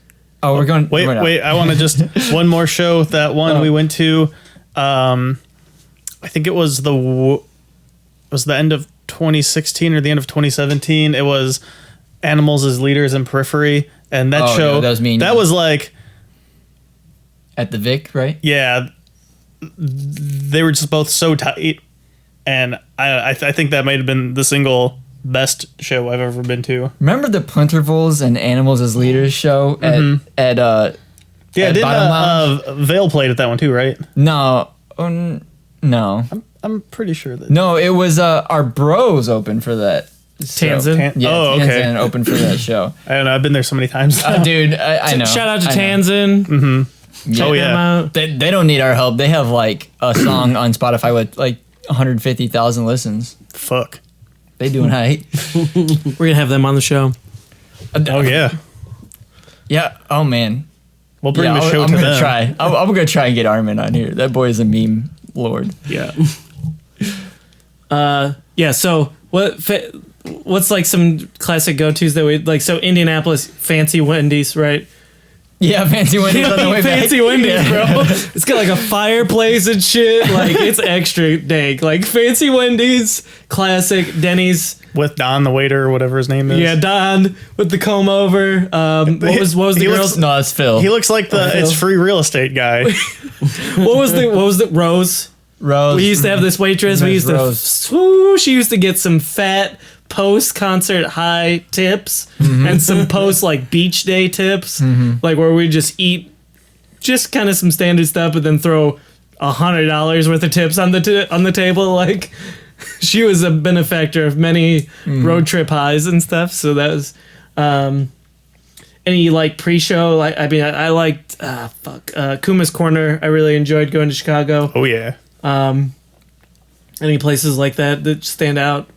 Oh, we're going. Wait. I want to just one more show. That one we went to. I think it was the end of 2016 or the end of 2017. It was Animals as Leaders in Periphery, and that show yeah, that was mean. That was like at the Vic, right? Yeah, they were just both so tight, and I think that might have been the single best show I've ever been to. Remember the Plenterfuls and Animals as Leaders show at Vale played at that one too, right? No, no. I'm pretty sure that. No, it was our bros opened for that. Tanzan? Tanzan opened for that show. I don't know. I've been there so many times. Dude, I know. Shout out to Tanzan. Mm-hmm. Yeah. Oh yeah. They don't need our help. They have like a song on Spotify with like 150,000 listens. Fuck. They doing right. We're gonna have them on the show. Oh yeah. Yeah. Oh man. We'll bring the show I'm to gonna them. try. I'm gonna try and get Armin on here. That boy is a meme lord. Yeah. Yeah. So what's like some classic go-tos that we like? So Indianapolis, Fancy Wendy's, right? Yeah, Fancy Wendy's on the way back. Fancy Wendy's, bro. It's got like a fireplace and shit. Like it's extra dank. Like Fancy Wendy's, classic. Denny's with Don the waiter or whatever his name is. Yeah, Don with the comb over. What was the girl's? No, it's Phil. He looks like it's free real estate guy. What was the Rose? Rose. We used to have this waitress. We used to. She used to get some fat post-concert high tips and some post like beach day tips, like where we just eat just kind of some standard stuff, but then throw $100 worth of tips on the table. Like she was a benefactor of many road trip highs and stuff. So that was any like pre-show. Like I liked Kuma's Corner. I really enjoyed going to Chicago. Oh yeah. Any places like that stand out?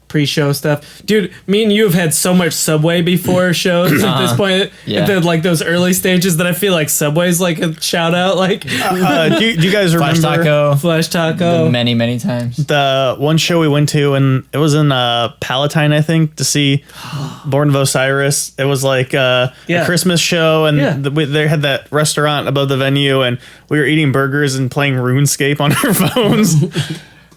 Pre-show stuff, dude. Me and you have had so much Subway before shows at this point. Yeah. At like those early stages that I feel like Subway's like a shout out. Like, do you guys remember Flash Taco? Many times. The one show we went to, and it was in Palatine, I think, to see Born of Osiris. It was like a Christmas show, and they had that restaurant above the venue, and we were eating burgers and playing RuneScape on our phones.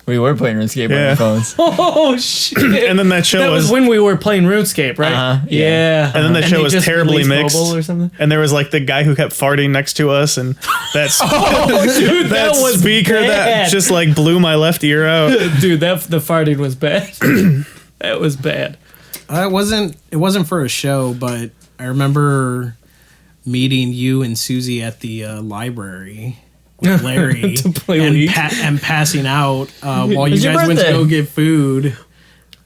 We were playing RuneScape on our phones. Oh shit! And then that show was when we were playing RuneScape, right? Yeah. And then that show was terribly mixed. Or something? And there was like the guy who kept farting next to us, and that's dude, that was speaker bad. That just like blew my left ear out. Dude, the farting was bad. That was bad. It wasn't for a show, but I remember meeting you and Susie at the library. With Larry to play and passing out while you guys went to go get food.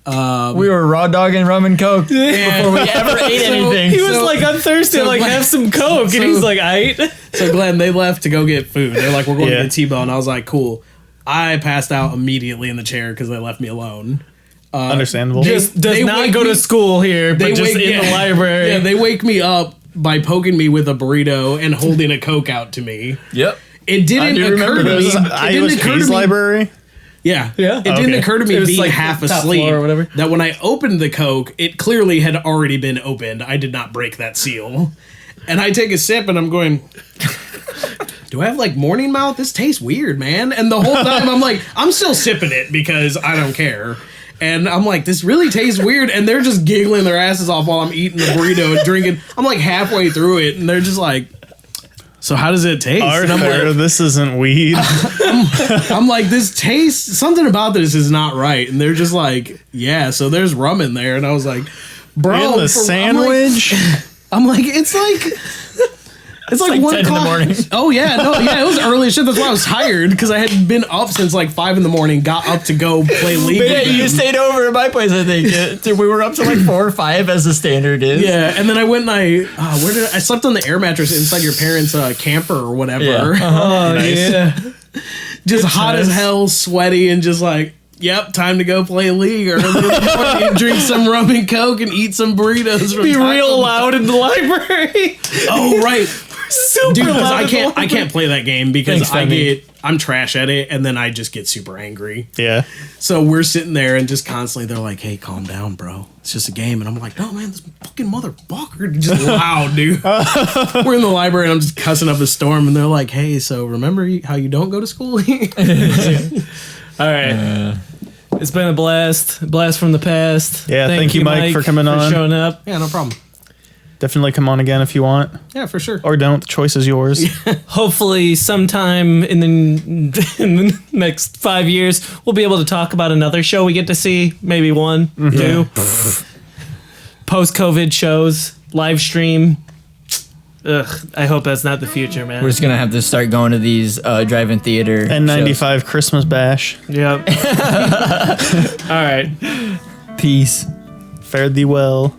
We were raw dogging rum and coke before we ever ate anything. He was like, I'm thirsty, like have some coke, and he's like, I ate. So Glenn, they left to go get food. They're like, we're going to get T-bone. I was like, cool. I passed out immediately in the chair because they left me alone. Understandable. Just does not go to school here, but just in the library. Yeah, they wake me up by poking me with a burrito and holding a Coke out to me. Yep. it didn't occur to me. It didn't occur to me. Library. Yeah. It didn't occur to me being like half asleep or whatever. that when I opened the Coke, it clearly had already been opened. I did not break that seal. And I take a sip and I'm going, do I have like morning mouth? This tastes weird, man. And the whole time I'm like, I'm still sipping it because I don't care. And I'm like, this really tastes weird. And they're just giggling their asses off while I'm eating the burrito and drinking. I'm like halfway through it and they're just like, so how does it taste? Arthur, and I'm like, this isn't weed. I'm like, this tastes, something about this is not right. And they're just like, yeah, so there's rum in there. And I was like, bro. In the sandwich? I'm like, it's like 1 o'clock. In the morning. Oh yeah, no, yeah, it was early as shit. That's why I was tired because I had been up since like 5 a.m. Got up to go play League. But yeah, you stayed over at my place. I think we were up to like 4 or 5 as the standard is. Yeah, and then I went and I slept on the air mattress inside your parents' camper or whatever. Yeah. Oh Nice. yeah, just hot as hell, sweaty, and just like. Yep, time to go play League or drink some rum and Coke and eat some burritos. Be real loud in the library. Oh right. Super Dude, because loud. I can't play that game because Thanks, I'm trash at it and then I just get super angry. Yeah. So we're sitting there and just constantly they're like, "Hey, calm down, bro. It's just a game." And I'm like, "No, man, this fucking motherfucker just loud, dude." We're in the library and I'm just cussing up a storm and they're like, "Hey, so remember how you don't go to school?" All right. It's been a blast from the past. Yeah, thank you, Mike, for coming on. showing up. Yeah, no problem. Definitely come on again if you want. Yeah, for sure. Or don't. The choice is yours. Hopefully, sometime in the next 5 years, we'll be able to talk about another show we get to see. Maybe one, two. Post-COVID shows, live stream. Ugh, I hope that's not the future, man. We're just gonna have to start going to these drive-in theater N95 Christmas bash. Yep. All right. Peace. Fare thee well.